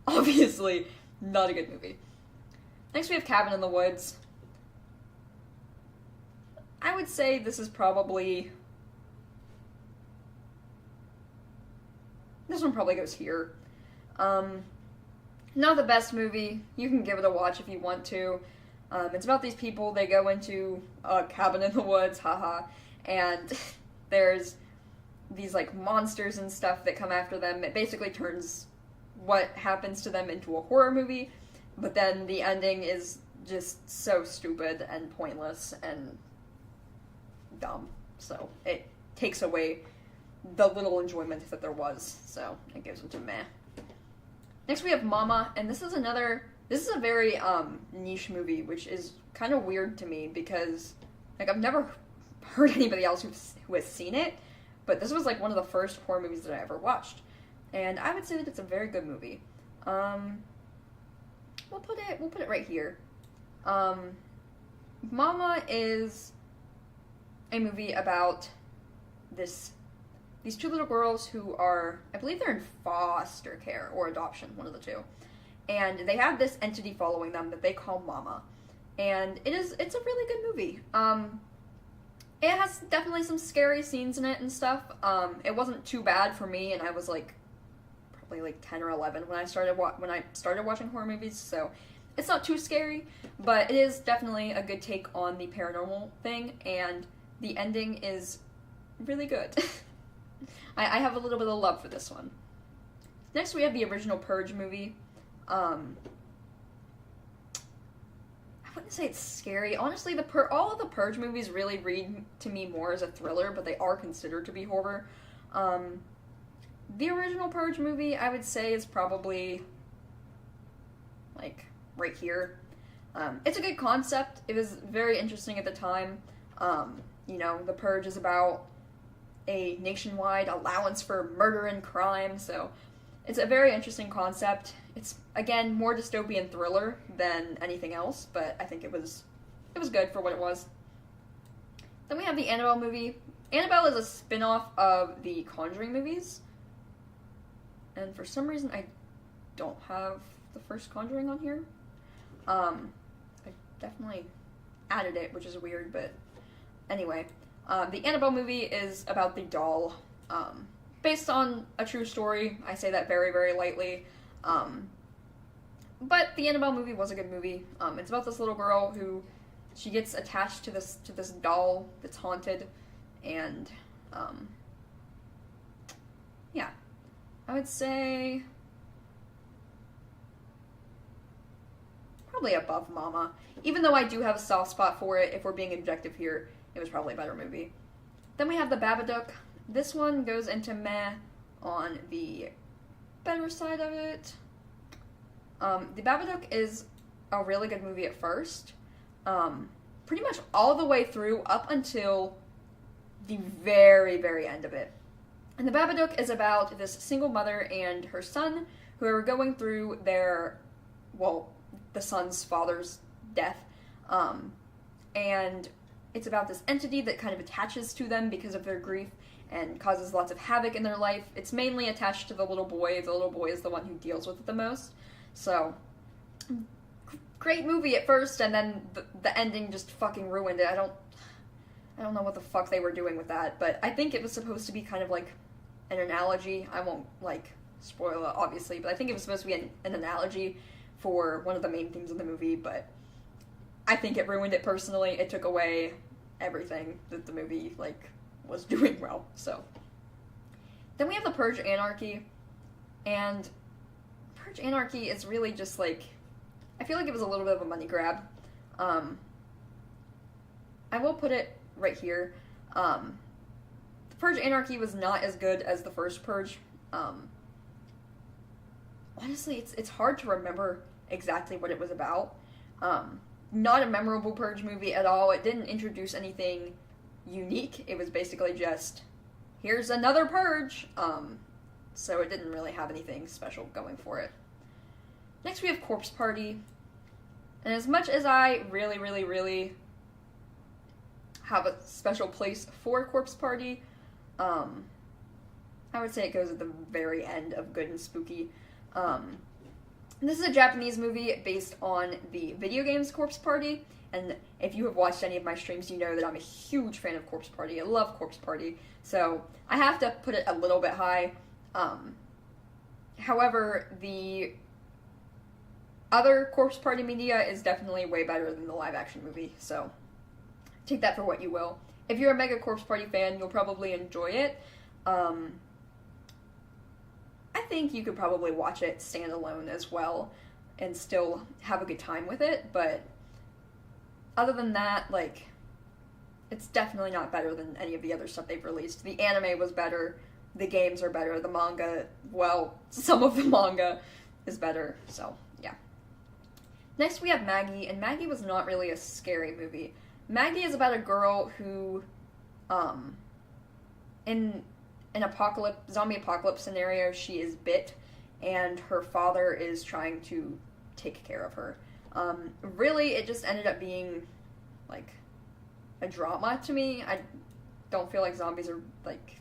obviously not a good movie. Next we have Cabin in the Woods. I would say this is probably... This one probably goes here. Not the best movie. You can give it a watch if you want to. It's about these people, they go into a cabin in the woods, haha, and there's these like monsters and stuff that come after them. It basically turns what happens to them into a horror movie, but then the ending is just so stupid and pointless and dumb, so it takes away the little enjoyment that there was, so it goes into meh. Next we have Mama, and this is a very niche movie, which is kind of weird to me because like I've never heard anybody else who has seen it, but this was like one of the first horror movies that I ever watched, and I would say that it's a very good movie. We'll put it right here. Mama is a movie about these 2 little girls who are, I believe they're in foster care or adoption, one of the two. And they have this entity following them that they call Mama. And it's a really good movie. It has definitely some scary scenes in it and stuff. It wasn't too bad for me, and I was like probably like 10 or 11 when I started watching horror movies, so it's not too scary, but it is definitely a good take on the paranormal thing, and the ending is really good. I have a little bit of love for this one. Next, we have the original Purge movie. I wouldn't say it's scary. Honestly, all of the Purge movies really read to me more as a thriller, but they are considered to be horror. The original Purge movie, I would say, is probably, like, right here. It's a good concept. It was very interesting at the time. You know, the Purge is about a nationwide allowance for murder and crime, so it's a very interesting concept. It's, again, more dystopian thriller than anything else, but I think it was good for what it was. Then we have the Annabelle movie. Annabelle is a spin-off of the Conjuring movies, and for some reason I don't have the first Conjuring on here. I definitely added it, which is weird, but anyway. The Annabelle movie is about the doll, based on a true story. I say that very, very lightly. But the Annabelle movie was a good movie. It's about this little girl who, she gets attached to this doll that's haunted, and, yeah. I would say probably above Mama. Even though I do have a soft spot for it, if we're being objective here, it was probably a better movie. Then we have The Babadook. This one goes into meh on the better side of it. The Babadook is a really good movie at first. Pretty much all the way through up until the very, very end of it. And The Babadook is about this single mother and her son who are going through their, well, the son's father's death. And it's about this entity that kind of attaches to them because of their grief and causes lots of havoc in their life. It's mainly attached to the little boy. The little boy is the one who deals with it the most. So, great movie at first, and then the ending just fucking ruined it. I don't know what the fuck they were doing with that, but I think it was supposed to be kind of like an analogy. I won't, like, spoil it, obviously, but I think it was supposed to be an analogy for one of the main themes of the movie, but I think it ruined it personally. It took away everything that the movie, like, was doing well, so. Then we have the Purge Anarchy, and Purge Anarchy is really just, like, I feel like it was a little bit of a money grab. I will put it right here. The Purge Anarchy was not as good as the first Purge. Honestly, it's hard to remember exactly what it was about. Not a memorable Purge movie at all. It didn't introduce anything unique. It was basically just, here's another Purge. So it didn't really have anything special going for it. Next we have Corpse Party. And as much as I really, really, really have a special place for Corpse Party, I would say it goes at the very end of Good and Spooky. This is a Japanese movie based on the video games Corpse Party, and if you have watched any of my streams, you know that I'm a huge fan of Corpse Party. I love Corpse Party, so I have to put it a little bit high. However, the other Corpse Party media is definitely way better than the live-action movie, so take that for what you will. If you're a mega Corpse Party fan, you'll probably enjoy it. I think you could probably watch it standalone as well and still have a good time with it, but other than that, like, it's definitely not better than any of the other stuff they've released. The anime was better, the games are better, the manga, well, some of the manga is better, so, yeah. Next we have Maggie, and Maggie was not really a scary movie. Maggie is about a girl who, in an zombie apocalypse scenario, she is bit, and her father is trying to take care of her. Really, it just ended up being, like, a drama to me. I don't feel like zombies are, like,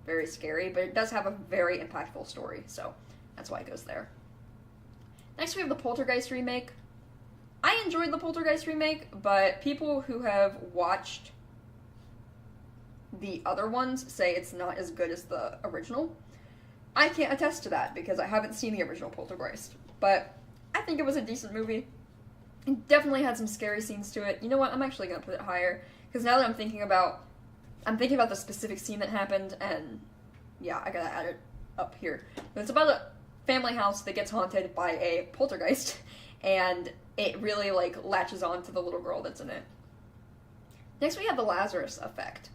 very scary, but it does have a very impactful story, so that's why it goes there. Next we have the Poltergeist remake. I enjoyed the Poltergeist remake, but people who have watched the other ones say it's not as good as the original. I can't attest to that because I haven't seen the original Poltergeist, but I think it was a decent movie. It definitely had some scary scenes to it. You know what? I'm actually gonna put it higher, because now that I'm thinking about the specific scene that happened, and yeah, I gotta add it up here. It's about a family house that gets haunted by a poltergeist, and it really, like, latches on to the little girl that's in it. Next we have the Lazarus Effect.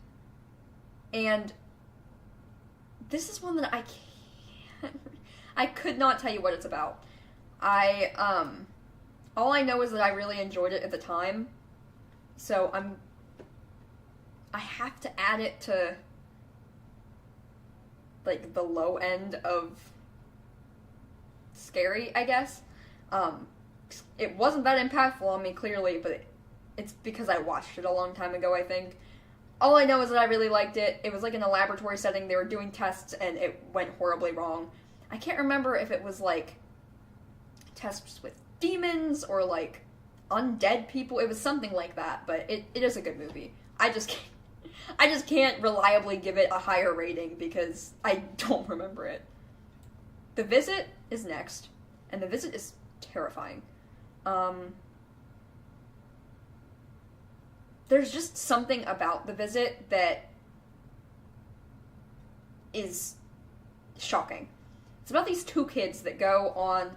And this is one that I could not tell you what it's about. All I know is that I really enjoyed it at the time, so I have to add it to, like, the low end of scary, I guess. It wasn't that impactful on me, clearly, but it's because I watched it a long time ago, I think. All I know is that I really liked it. It was, like, in a laboratory setting. They were doing tests, and it went horribly wrong. I can't remember if it was, like, tests with demons or, like, undead people. It was something like that, but it is a good movie. I just can't reliably give it a higher rating because I don't remember it. The Visit is next, and The Visit is terrifying. There's just something about The Visit that is shocking. It's about these two kids that go on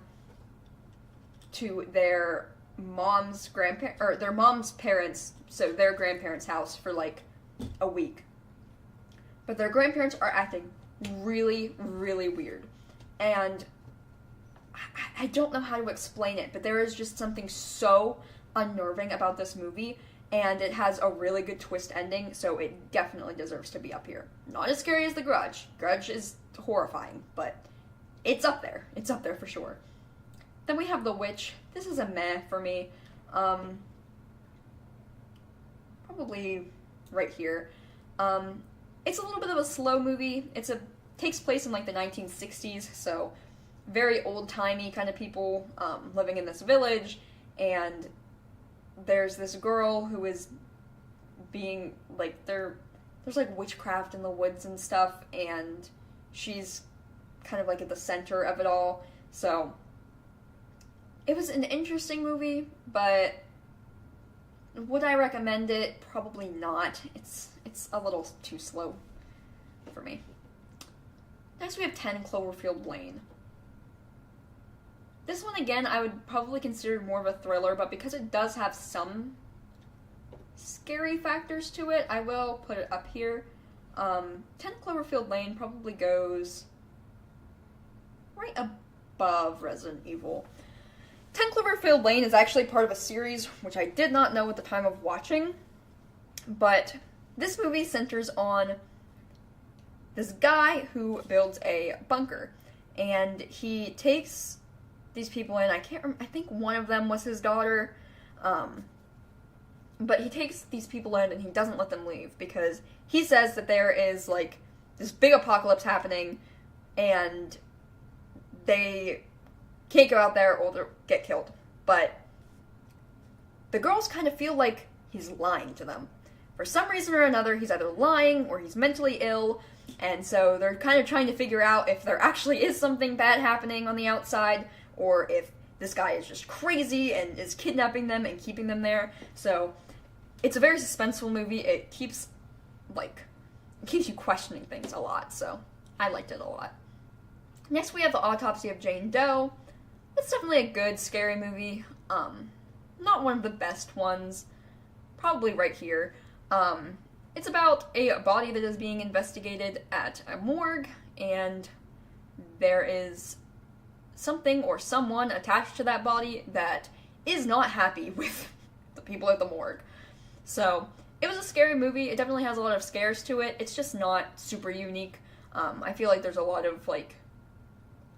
to their mom's parents, so their grandparents' house for like a week. But their grandparents are acting really, really weird. And I don't know how to explain it, but there is just something so unnerving about this movie, and it has a really good twist ending, so it definitely deserves to be up here. Not as scary as The Grudge. Grudge is horrifying, but it's up there. It's up there for sure. Then we have The Witch. This is a meh for me. Probably right here. It's a little bit of a slow movie. Takes place in like the 1960s, so very old-timey kind of people living in this village, and there's this girl who is being, like, there's like witchcraft in the woods and stuff, and she's kind of like at the center of it all, so it was an interesting movie, but would I recommend it? Probably not. It's a little too slow for me. Next we have 10 Cloverfield Lane. This one, again, I would probably consider more of a thriller, but because it does have some scary factors to it, I will put it up here. 10 Cloverfield Lane probably goes right above Resident Evil. 10 Cloverfield Lane is actually part of a series, which I did not know at the time of watching, but this movie centers on this guy who builds a bunker, and he takes these people in. I think one of them was his daughter, but he takes these people in and he doesn't let them leave because he says that there is, like, this big apocalypse happening and they can't go out there or they'll get killed. But the girls kind of feel like he's lying to them. For some reason or another, he's either lying or he's mentally ill, and so they're kind of trying to figure out if there actually is something bad happening on the outside, or if this guy is just crazy and is kidnapping them and keeping them there. So it's a very suspenseful movie. It keeps you questioning things a lot, so I liked it a lot. Next we have The Autopsy of Jane Doe. It's definitely a good, scary movie. Not one of the best ones. Probably right here. It's about a body that is being investigated at a morgue, and there is something or someone attached to that body that is not happy with the people at the morgue. So, it was a scary movie. It definitely has a lot of scares to it. It's just not super unique. I feel like there's a lot of, like,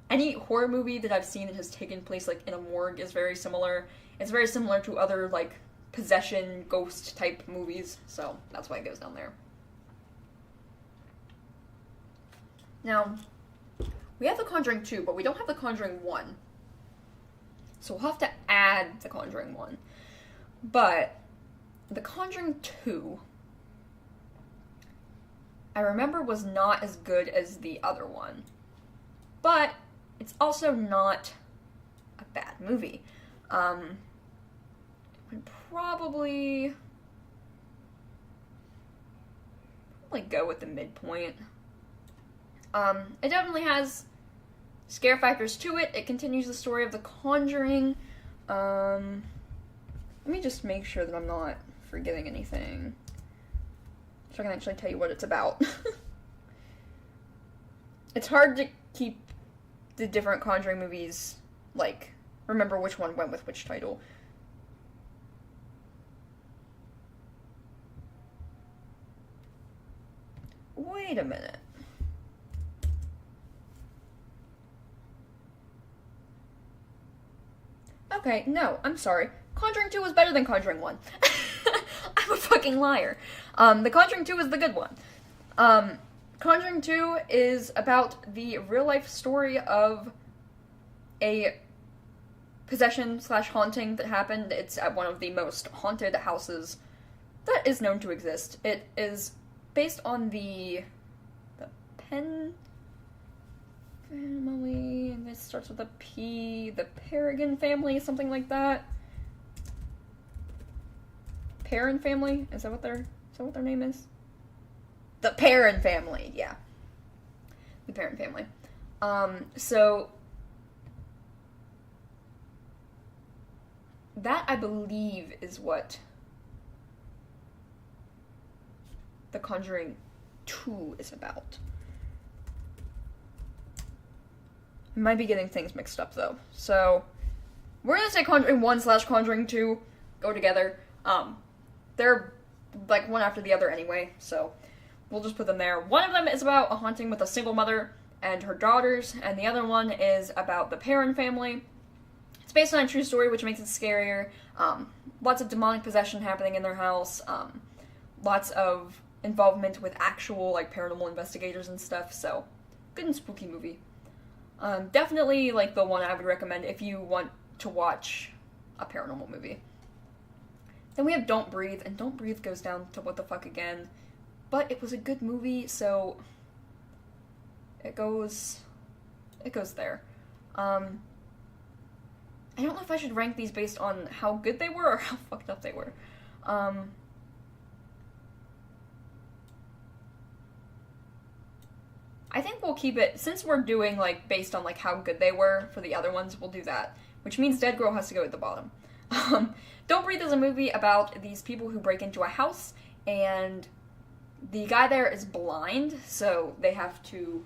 any horror movie that I've seen that has taken place, like, in a morgue is very similar. It's very similar to other, like, possession, ghost type movies, so that's why it goes down there. Now, we have The Conjuring 2, but we don't have The Conjuring 1. So we'll have to add The Conjuring 1. But The Conjuring 2, I remember was not as good as the other one. But it's also not a bad movie. Would probably go with the midpoint. It definitely has scare factors to it. It continues the story of The Conjuring. Let me just make sure that I'm not forgetting anything, so I can actually tell you what it's about. It's hard to keep the different Conjuring movies, like, remember which one went with which title. Wait a minute. Okay, no, I'm sorry. Conjuring 2 was better than Conjuring 1. I'm a fucking liar. The Conjuring 2 is the good one. Conjuring 2 is about the real-life story of a possession/haunting that happened. It's at one of the most haunted houses that is known to exist. It is based on the Penn family, and this starts with a P, the Paragon family, something like that. Perrin family? Is that what their name is? The Perrin family, yeah. The Perrin family. So that, I believe, is what The Conjuring 2 is about. I might be getting things mixed up, though. So, we're gonna say Conjuring 1/Conjuring 2 go together. They're, like, one after the other anyway, so we'll just put them there. One of them is about a haunting with a single mother and her daughters, and the other one is about the Perrin family. It's based on a true story, which makes it scarier. Lots of demonic possession happening in their house. Lots of involvement with actual, like, paranormal investigators and stuff, so good and spooky movie. Definitely, like, the one I would recommend if you want to watch a paranormal movie. Then we have Don't Breathe, and Don't Breathe goes down to what the fuck again. But it was a good movie, so it goes there. I don't know if I should rank these based on how good they were or how fucked up they were. I think we'll keep it, since we're doing, like, based on, like, how good they were for the other ones, we'll do that. Which means Dead Girl has to go at the bottom. Don't Breathe is a movie about these people who break into a house, and the guy there is blind, so they have to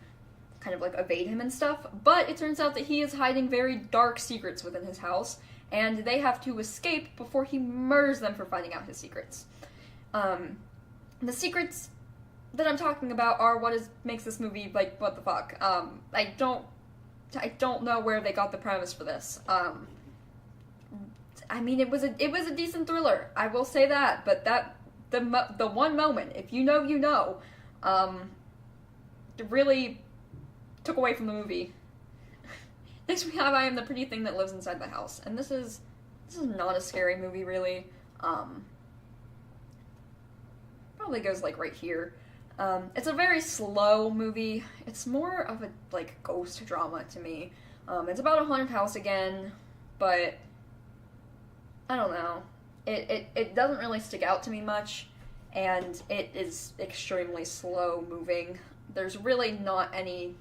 kind of, like, evade him and stuff, but it turns out that he is hiding very dark secrets within his house, and they have to escape before he murders them for finding out his secrets. The secrets that I'm talking about are what makes this movie, like, what the fuck. I don't know where they got the premise for this. I mean, it was a decent thriller, I will say that, but the one moment, if you know, you know, it really took away from the movie. Next we have I Am the Pretty Thing That Lives Inside the House, and this is not a scary movie, really. Probably goes, like, right here. It's a very slow movie. It's more of a, like, ghost drama to me. It's about a haunted house again, but I don't know. It doesn't really stick out to me much, and it is extremely slow moving. There's really not any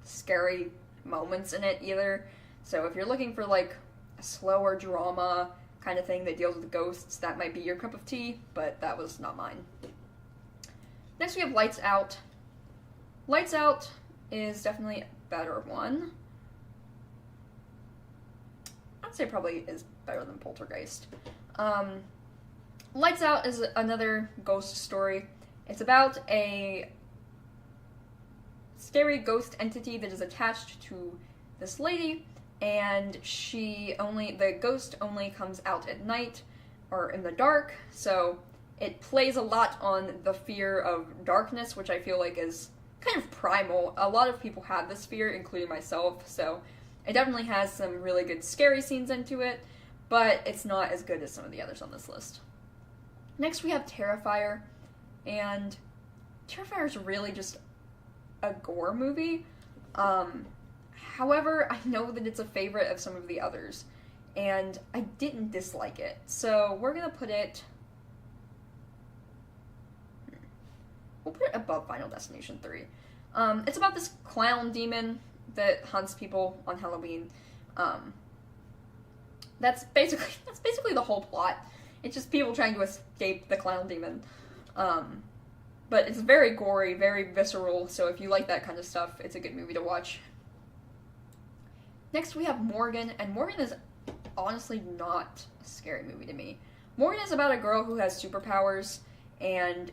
scary moments in it either. So if you're looking for, like, a slower drama kind of thing that deals with ghosts, that might be your cup of tea, but that was not mine. Next we have Lights Out. Lights Out is definitely a better one. I'd say probably is better than Poltergeist. Lights Out is another ghost story. It's about a scary ghost entity that is attached to this lady, and the ghost only comes out at night or in the dark, so it plays a lot on the fear of darkness, which I feel like is kind of primal. A lot of people have this fear, including myself, so it definitely has some really good scary scenes into it, but it's not as good as some of the others on this list. Next we have Terrifier, and Terrifier is really just a gore movie. I However, I know that it's a favorite of some of the others, and I didn't dislike it. So we're gonna put it... We'll put it above Final Destination 3. It's about this clown demon that hunts people on Halloween. That's basically the whole plot. It's just people trying to escape the clown demon. But it's very gory, very visceral, so if you like that kind of stuff, it's a good movie to watch. Next we have Morgan, and Morgan is honestly not a scary movie to me. Morgan is about a girl who has superpowers, and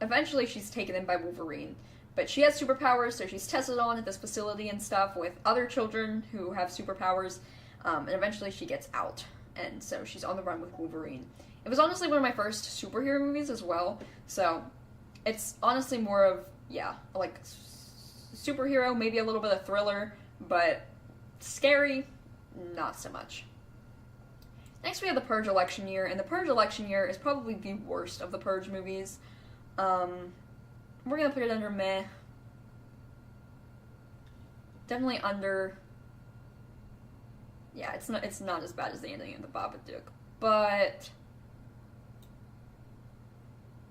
eventually she's taken in by Wolverine. But she has superpowers, so she's tested on at this facility and stuff with other children who have superpowers, and eventually she gets out. And so she's on the run with Wolverine. It was honestly one of my first superhero movies as well, so it's honestly more of, like superhero, maybe a little bit of thriller, but scary, not so much. Next we have The Purge Election Year, and The Purge Election Year is probably the worst of the Purge movies. We're gonna put it under meh. Definitely under... Yeah, it's not as bad as the ending of The Babadook, but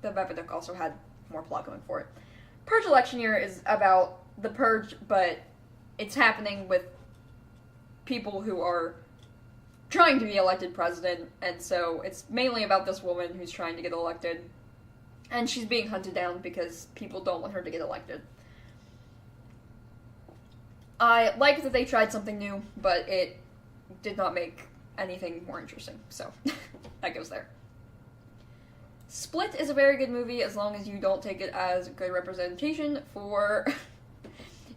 The Babadook also had more plot going for it. Purge Election Year is about the Purge, but it's happening with people who are trying to be elected president, and so it's mainly about this woman who's trying to get elected, and she's being hunted down because people don't want her to get elected. I like that they tried something new, but it did not make anything more interesting, so that goes there. Split is a very good movie as long as you don't take it as good representation for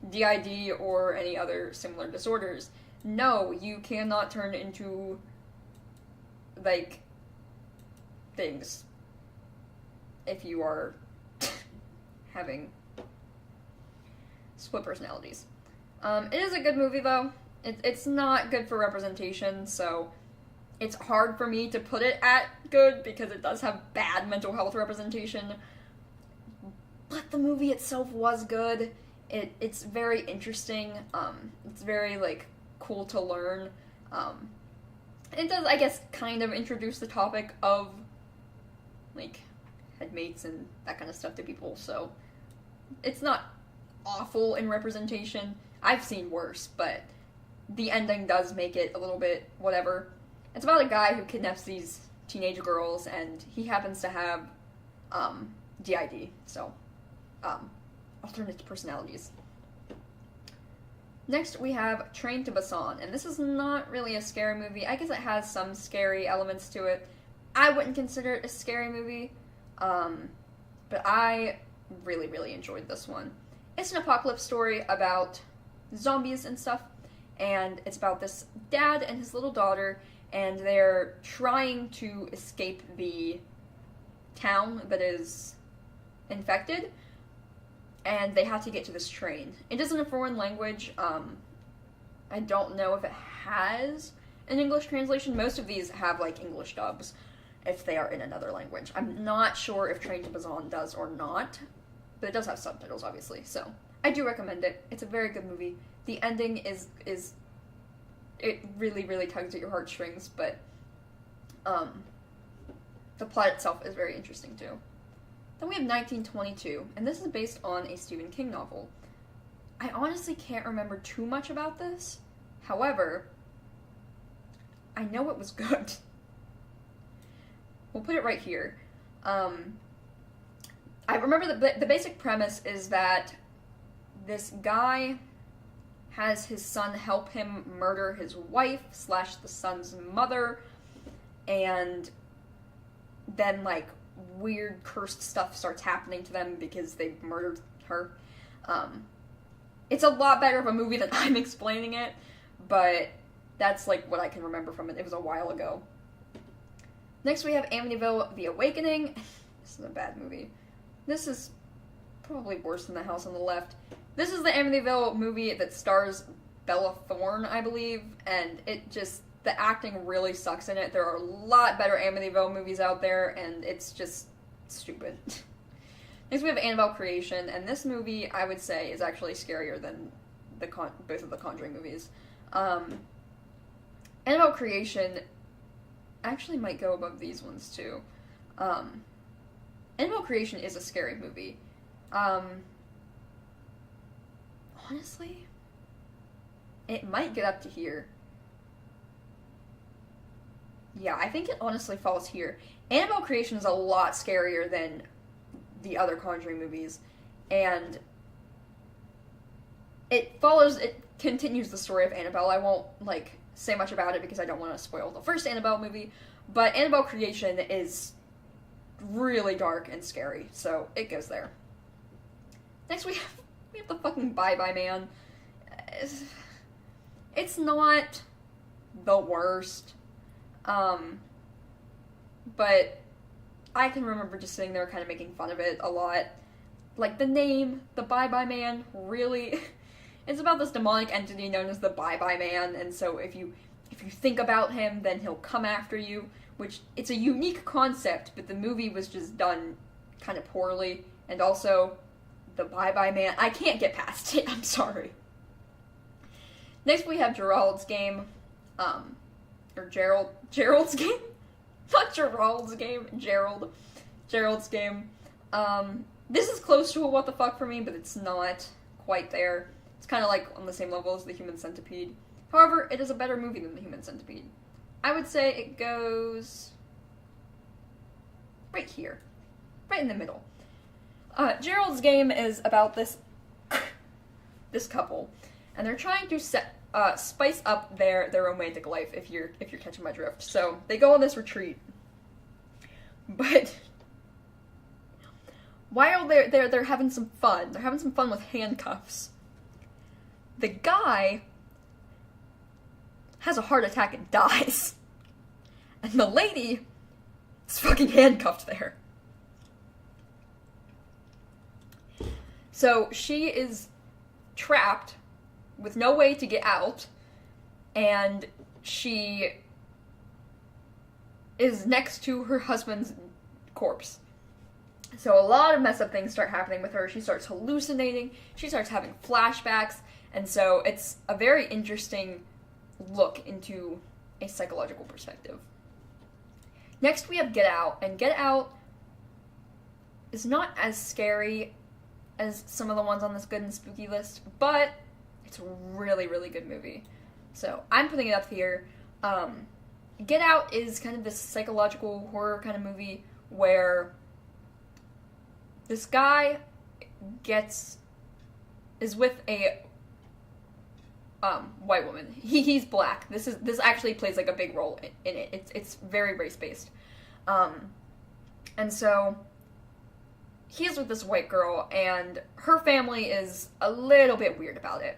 DID or any other similar disorders. No, you cannot turn into, like, things if you are having split personalities. It is a good movie, though. It's not good for representation, so it's hard for me to put it at good because it does have bad mental health representation. But the movie itself was good. It's very interesting. It's very, like, cool to learn. It does, I guess, kind of introduce the topic of, like, headmates and that kind of stuff to people, so it's not awful in representation. I've seen worse, but the ending does make it a little bit whatever. It's about a guy who kidnaps these teenage girls, and he happens to have DID, so alternate personalities. Next, we have Train to Busan, and this is not really a scary movie. I guess it has some scary elements to it. I wouldn't consider it a scary movie, but I really, really enjoyed this one. It's an apocalypse story about zombies and stuff, and it's about this dad and his little daughter, and they're trying to escape the town that is infected, and they have to get to this train. It is in a foreign language. I don't know if it has an English translation. Most of these have, like, English dubs if they are in another language. I'm not sure if Train to Busan does or not, but it does have subtitles, obviously, so I do recommend it. It's a very good movie. The ending is it really, really tugs at your heartstrings, but the plot itself is very interesting, too. Then we have 1922, and this is based on a Stephen King novel. I honestly can't remember too much about this. However, I know it was good. We'll put it right here. I remember the basic premise is that this guy has his son help him murder his wife / the son's mother, and then, like, weird cursed stuff starts happening to them because they murdered her. It's a lot better of a movie than I'm explaining it, but that's, like, what I can remember from it. It was a while ago. Next we have Amityville: The Awakening. This is a bad movie. This is probably worse than The House on the Left. This is the Amityville movie that stars Bella Thorne, I believe, and the acting really sucks in it. There are a lot better Amityville movies out there, and it's just stupid. Next we have Annabelle Creation, and this movie, I would say, is actually scarier than both of the Conjuring movies. Annabelle Creation actually might go above these ones, too. Annabelle Creation is a scary movie. Honestly, it might get up to here. Yeah, I think it honestly falls here. Annabelle Creation is a lot scarier than the other Conjuring movies, and it continues the story of Annabelle. I won't, say much about it because I don't want to spoil the first Annabelle movie, but Annabelle Creation is really dark and scary, so it goes there. Next we have the fucking Bye Bye Man. It's not the worst, but I can remember just sitting there kind of making fun of it a lot. Like, the name, the Bye Bye Man, really... It's about this demonic entity known as the Bye Bye Man, and so if you think about him, then he'll come after you, which, it's a unique concept, but the movie was just done kind of poorly, and also, the Bye Bye Man, I can't get past it, I'm sorry. Next we have Gerald's Game, or Gerald's Game? Not Gerald's Game, Gerald's Game. This is close to a what the fuck for me, but it's not quite there. It's kind of like on the same level as The Human Centipede. However, it is a better movie than The Human Centipede. I would say it goes right here. Right in the middle. Gerald's Game is about this couple, and they're trying to spice up their romantic life, if you're catching my drift. So, they go on this retreat. But while they're having some fun, they're having some fun with handcuffs. The guy has a heart attack and dies. And the lady is fucking handcuffed there. So she is trapped with no way to get out, and she is next to her husband's corpse. So a lot of messed up things start happening with her. She starts hallucinating, she starts having flashbacks, and so it's a very interesting look into a psychological perspective. Next we have Get Out, and Get Out is not as scary as some of the ones on this good and spooky list, but it's a really, really good movie. So I'm putting it up here. Get Out is kind of this psychological horror kind of movie where this guy is with a white woman. He's black. This actually plays like a big role in it. It's very race based, and so he's with this white girl, and her family is a little bit weird about it.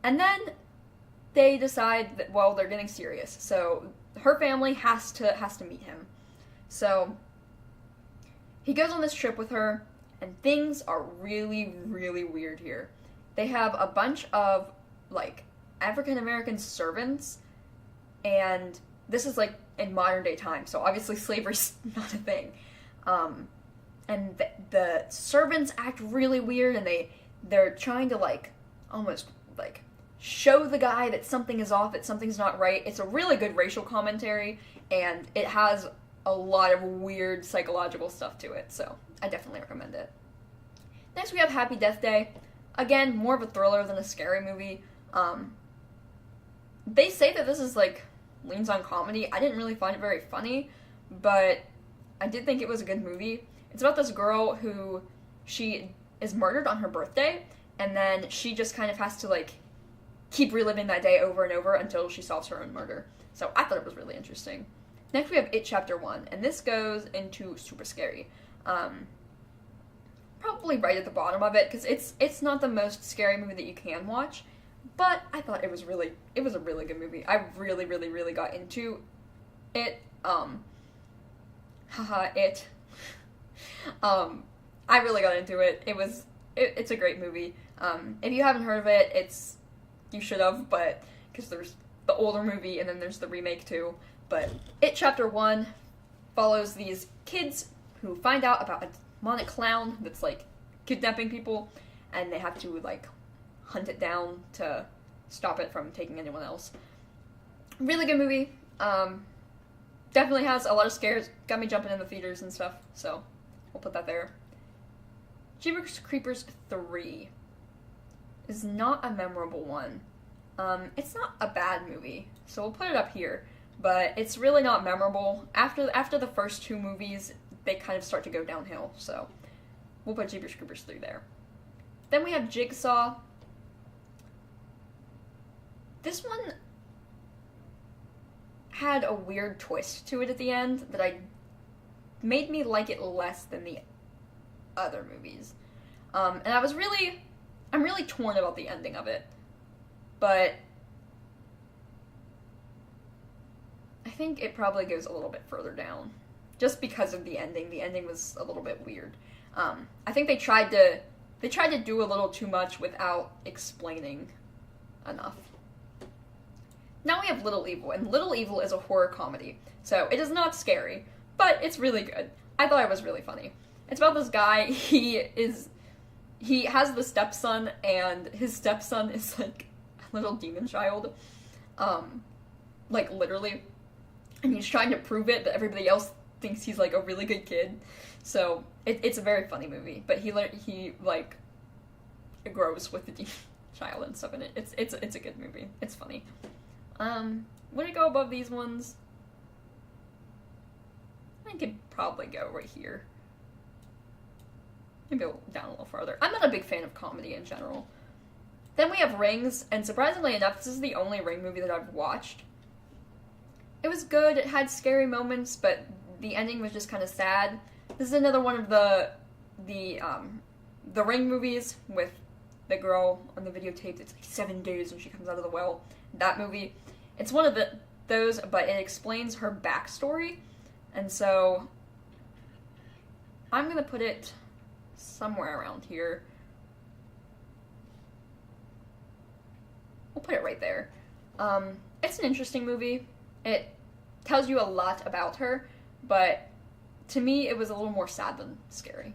And then they decide that, well, they're getting serious, so her family has to meet him. So he goes on this trip with her, and things are really, really weird here. They have a bunch of, African American servants, and this is, in modern day times, so obviously slavery's not a thing. And the servants act really weird, and they're trying to, almost, show the guy that something is off, that something's not right. It's a really good racial commentary, and it has a lot of weird psychological stuff to it, so I definitely recommend it. Next we have Happy Death Day. Again, more of a thriller than a scary movie. They say that this is, leans on comedy. I didn't really find it very funny, but I did think it was a good movie. It's about this girl who, she is murdered on her birthday, and then she just kind of has to, keep reliving that day over and over until she solves her own murder. So I thought it was really interesting. Next we have It Chapter 1, and this goes into super scary. Probably right at the bottom of it, because it's not the most scary movie that you can watch, but I thought it was a really good movie. I really, really, really got into it. It. I really got into it. It's a great movie. If you haven't heard of it, you should have, but, because there's the older movie and then there's the remake too. But It Chapter 1 follows these kids who find out about demonic clown that's, like, kidnapping people, and they have to, like, hunt it down to stop it from taking anyone else. Really good movie. Definitely has a lot of scares. Got me jumping in the theaters and stuff, so we'll put that there. Jeepers Creepers 3 is not a memorable one. It's not a bad movie, so we'll put it up here, but it's really not memorable. After the first 2 movies, they kind of start to go downhill, so we'll put Jeepers Creepers 3 there. Then we have Jigsaw. This one had a weird twist to it at the end that made me like it less than the other movies. And I'm really torn about the ending of it. But I think it probably goes a little bit further down. Just because of the ending. The ending was a little bit weird. I think they tried to do a little too much without explaining enough. Now we have Little Evil, and Little Evil is a horror comedy. So it is not scary, but it's really good. I thought it was really funny. It's about this guy, he has the stepson, and his stepson is like a little demon child. Like literally. And he's trying to prove it, but everybody else thinks he's like a really good kid. So it's a very funny movie, but he like grows with the demon child and stuff in it. It's a good movie. It's funny. Would it go above these ones? I could probably go right here. Maybe down a little farther. I'm not a big fan of comedy in general. Then we have Rings, and surprisingly enough, this is the only Ring movie that I've watched. It was good, it had scary moments, but the ending was just kind of sad. This is another one of the Ring movies with the girl on the videotape. It's like 7 days when she comes out of the well. That movie. It's one of those, but it explains her backstory, and so I'm gonna put it somewhere around here. We'll put it right there. It's an interesting movie. It tells you a lot about her, but to me, it was a little more sad than scary.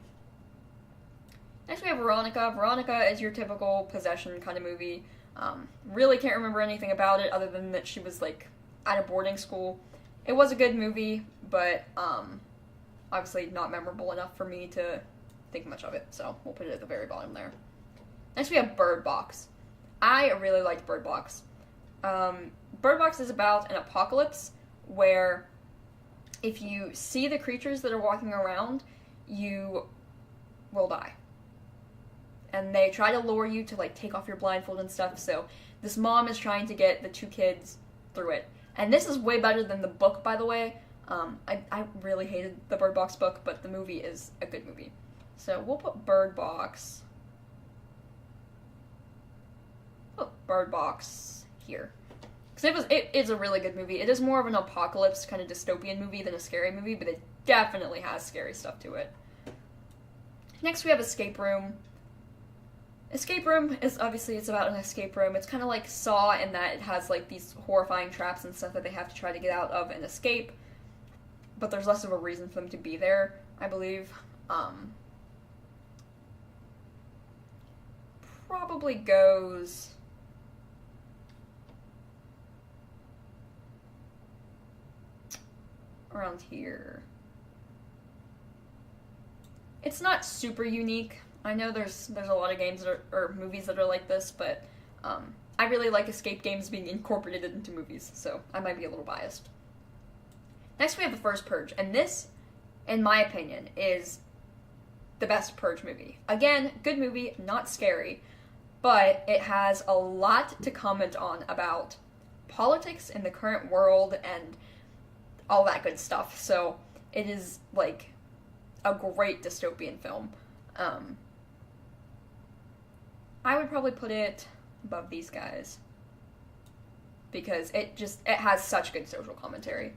Next we have Veronica. Veronica is your typical possession kind of movie. Really can't remember anything about it other than that she was, like, at a boarding school. It was a good movie, but, obviously not memorable enough for me to think much of it, so we'll put it at the very bottom there. Next we have Bird Box. I really liked Bird Box. Bird Box is about an apocalypse where if you see the creatures that are walking around, you will die. And they try to lure you to, like, take off your blindfold and stuff, so this mom is trying to get the 2 kids through it. And this is way better than the book, by the way. I really hated the Bird Box book, but the movie is a good movie. So we'll put Bird Box. Oh, Bird Box here. Because it is a really good movie. It is more of an apocalypse kind of dystopian movie than a scary movie, but it definitely has scary stuff to it. Next we have Escape Room. Escape Room is obviously, it's about an escape room. It's kind of like Saw in that it has like these horrifying traps and stuff that they have to try to get out of and escape. But there's less of a reason for them to be there, I believe. Probably goes around here. It's not super unique. I know there's a lot of games that or movies that are like this, but I really like escape games being incorporated into movies, so I might be a little biased. Next we have The First Purge, and this, in my opinion, is the best Purge movie. Again, good movie, not scary, but it has a lot to comment on about politics in the current world and all that good stuff, so it is, like, a great dystopian film. I would probably put it above these guys because it has such good social commentary.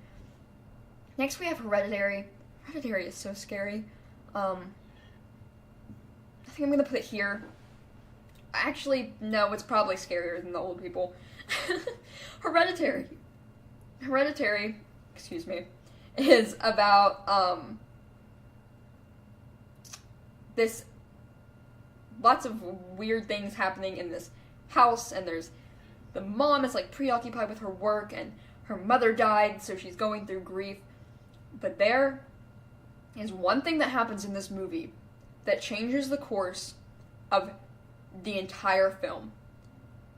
Next we have Hereditary. Hereditary is so scary. I think I'm gonna put it here. Actually, no, it's probably scarier than the old people. Hereditary, excuse me, is about this lots of weird things happening in this house, and there's the mom is like preoccupied with her work, and her mother died, so she's going through grief. But there is one thing that happens in this movie that changes the course of the entire film.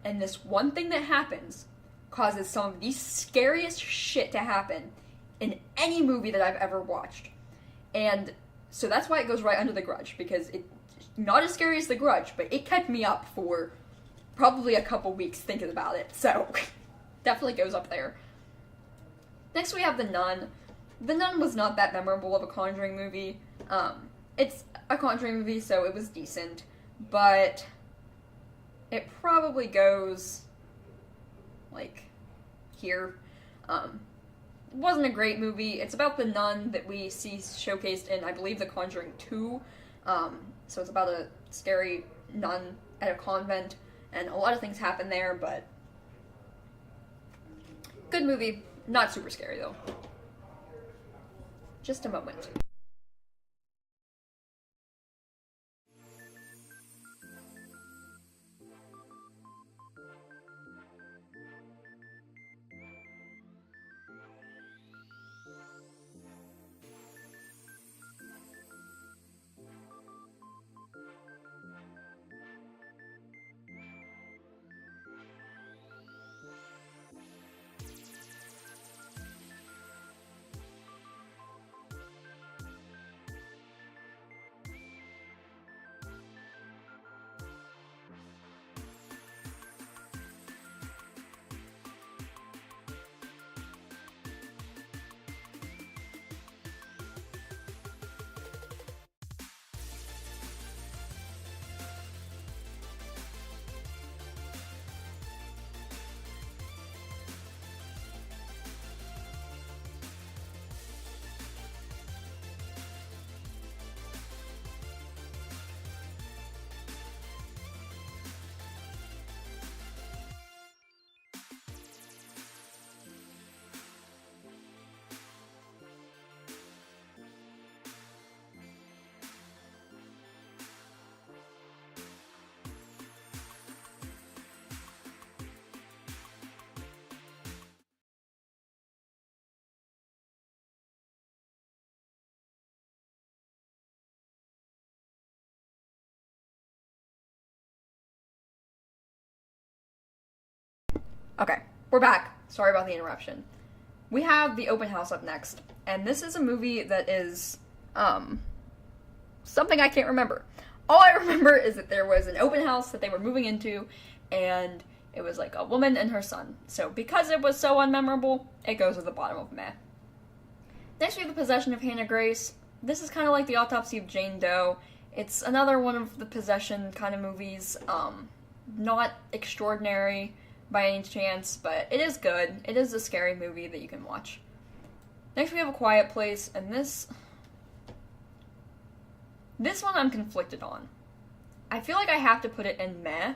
And this one thing that happens causes some of the scariest shit to happen in any movie that I've ever watched. And so that's why it goes right under The Grudge, because it's not as scary as The Grudge, but it kept me up for probably a couple weeks thinking about it. So definitely goes up there. Next we have The Nun. The Nun was not that memorable of a Conjuring movie. It's a Conjuring movie, so it was decent, but it probably goes, like, here. It wasn't a great movie. It's about the nun that we see showcased in, I believe, The Conjuring 2. So it's about a scary nun at a convent, and a lot of things happen there, but good movie. Not super scary, though. Just a moment. Okay, we're back. Sorry about the interruption. We have The Open House up next, and this is a movie that is, something I can't remember. All I remember is that there was an open house that they were moving into, and it was like a woman and her son. So because it was so unmemorable, it goes at the bottom of meh. Next we have The Possession of Hannah Grace. This is kind of like The Autopsy of Jane Doe. It's another one of the possession kind of movies. Not extraordinary by any chance, but it is good. It is a scary movie that you can watch. Next we have A Quiet Place, and this one I'm conflicted on. I feel like I have to put it in meh,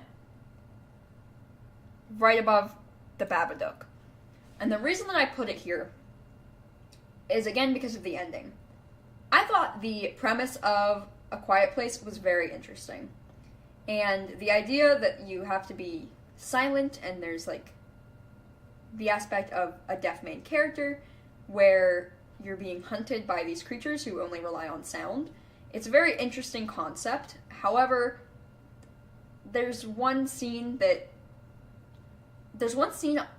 right above The Babadook. And the reason that I put it here is, again, because of the ending. I thought the premise of A Quiet Place was very interesting. And the idea that you have to be silent, and there's like the aspect of a deaf main character where you're being hunted by these creatures who only rely on sound. It's a very interesting concept. However, there's one scene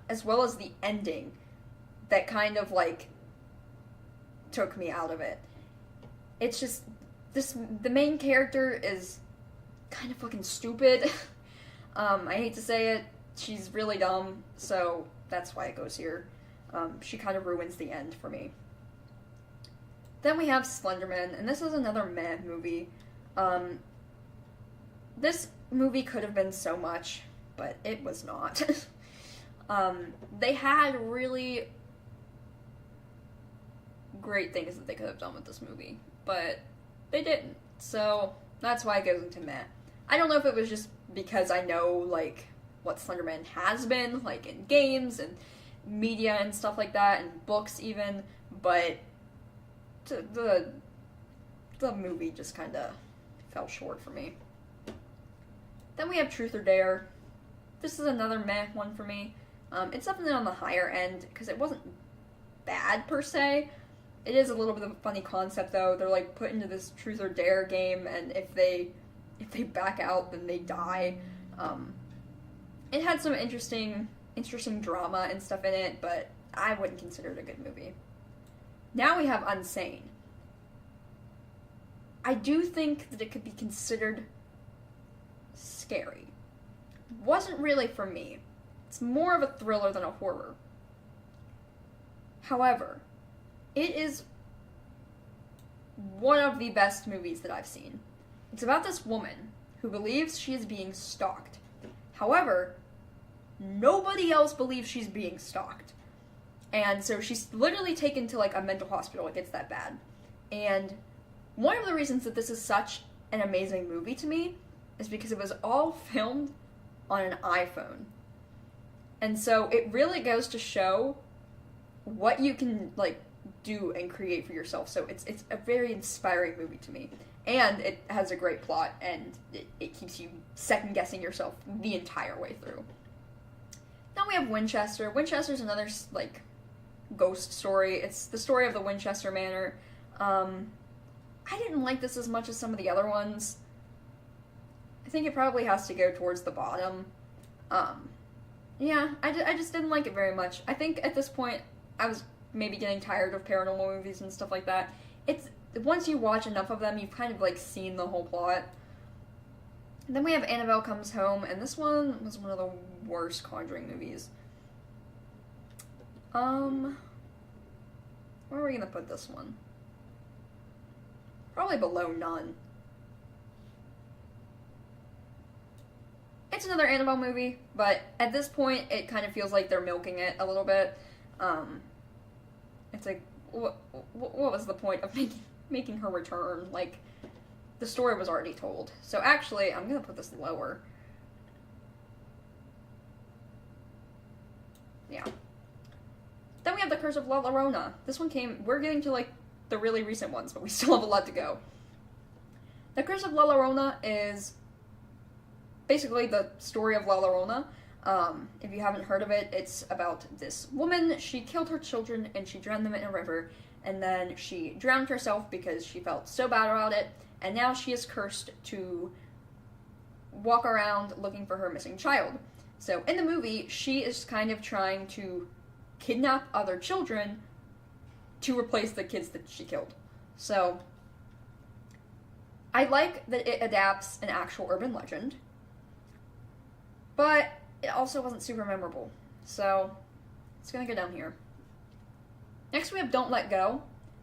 as well as the ending that kind of like took me out of it. It's just the main character is kind of fucking stupid. I hate to say it, she's really dumb, so that's why it goes here. She kind of ruins the end for me. Then we have Slenderman, and this is another meh movie. This movie could have been so much, but it was not. They had really great things that they could have done with this movie, but they didn't, so that's why it goes into meh. I don't know if it was just because I know, like, what Slenderman has been, like, in games and media and stuff like that, and books even, but the movie just kind of fell short for me. Then we have Truth or Dare. This is another meh one for me. It's definitely on the higher end, because it wasn't bad per se. It is a little bit of a funny concept, though. They're, like, put into this Truth or Dare game, and if they back out, then they die. It had some interesting drama and stuff in it, but I wouldn't consider it a good movie. Now we have Unsane. I do think that it could be considered scary. Wasn't really for me. It's more of a thriller than a horror. However, it is one of the best movies that I've seen. It's about this woman who believes she is being stalked. However, nobody else believes she's being stalked. And so she's literally taken to, like, a mental hospital. It gets that bad. And one of the reasons that this is such an amazing movie to me is because it was all filmed on an iPhone. And so it really goes to show what you can, like, do and create for yourself. So it's a very inspiring movie to me. And it has a great plot, and it keeps you second-guessing yourself the entire way through. Now we have Winchester. Winchester's another, like, ghost story. It's the story of the Winchester Manor. I didn't like this as much as some of the other ones. I think it probably has to go towards the bottom. Yeah, I just didn't like it very much. I think at this point, I was maybe getting tired of paranormal movies and stuff like that. Once you watch enough of them, you've kind of, like, seen the whole plot. And then we have Annabelle Comes Home, and this one was one of the worst Conjuring movies. Where are we gonna put this one? Probably below none. It's another Annabelle movie, but at this point, it kind of feels like they're milking it a little bit. It's like, what was the point of making her return? Like, the story was already told. So actually, I'm gonna put this lower. Yeah. Then we have The Curse of La Llorona. This one we're getting to, like, the really recent ones, but we still have a lot to go. The Curse of La Llorona is basically the story of La Llorona. If you haven't heard of it, it's about this woman. She killed her children and she drowned them in a river, and then she drowned herself because she felt so bad about it, and now she is cursed to walk around looking for her missing child. So in the movie, she is kind of trying to kidnap other children to replace the kids that she killed. So I like that it adapts an actual urban legend, but it also wasn't super memorable. So it's gonna go down here. Next we have Don't Let Go,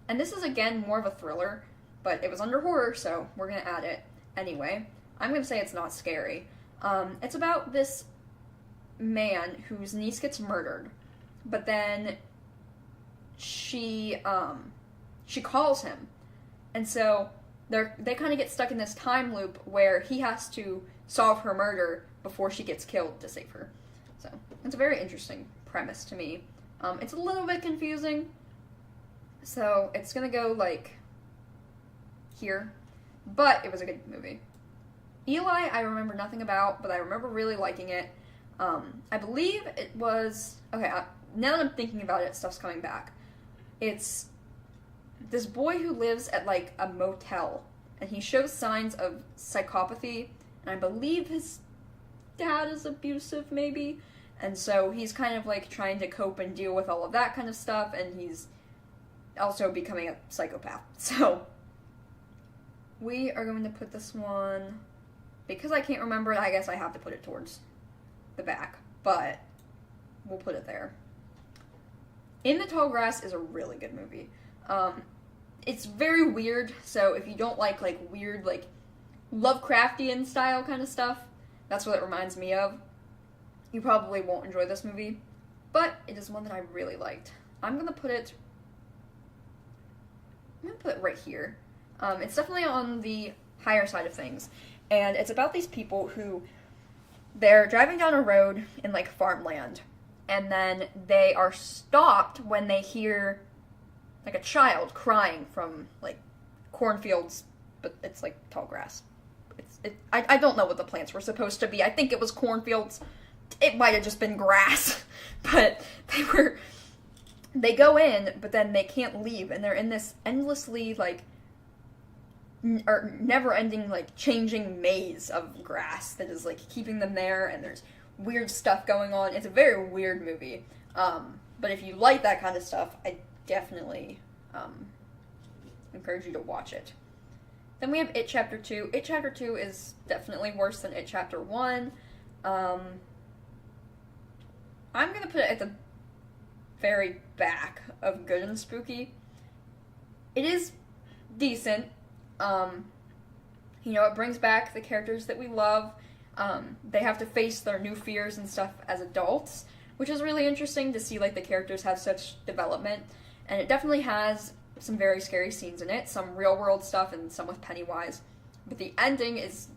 and this is again more of a thriller, but it was under horror, so we're gonna add it anyway. I'm gonna say it's not scary. It's about this man whose niece gets murdered, but then she calls him, and so they kind of get stuck in this time loop where he has to solve her murder before she gets killed to save her. So it's a very interesting premise to me. It's a little bit confusing, so it's gonna go like here, but it was a good movie. Eli, I remember nothing about, but I remember really liking it. I believe it was okay. Now that I'm thinking about it, stuff's coming back. It's this boy who lives at, like, a motel, and he shows signs of psychopathy, and I believe his dad is abusive, maybe, and so he's kind of, like, trying to cope and deal with all of that kind of stuff, and he's also becoming a psychopath. So we are going to put this one, because I can't remember it, I guess I have to put it towards the back, but we'll put it there. In the Tall Grass is a really good movie. It's very weird, so if you don't like weird, like, Lovecraftian style kind of stuff, that's what it reminds me of. You probably won't enjoy this movie, but it is one that I really liked. I'm gonna put it right here. It's definitely on the higher side of things, and it's about these people who, they're driving down a road in, like, farmland, and then they are stopped when they hear, like, a child crying from, like, cornfields, but it's, like, tall grass. I don't know what the plants were supposed to be. I think it was cornfields. It might have just been grass. But they go in, but then they can't leave, and they're in this endlessly, like, or never-ending, like, changing maze of grass that is, like, keeping them there, and there's weird stuff going on. It's a very weird movie. But if you like that kind of stuff, I definitely encourage you to watch it. Then we have It Chapter 2. It Chapter 2 is definitely worse than It Chapter 1. I'm gonna put it at the very back of good and spooky. It is decent. It brings back the characters that we love. They have to face their new fears and stuff as adults, which is really interesting to see, like, the characters have such development. And it definitely has some very scary scenes in it, some real-world stuff and some with Pennywise. But the ending is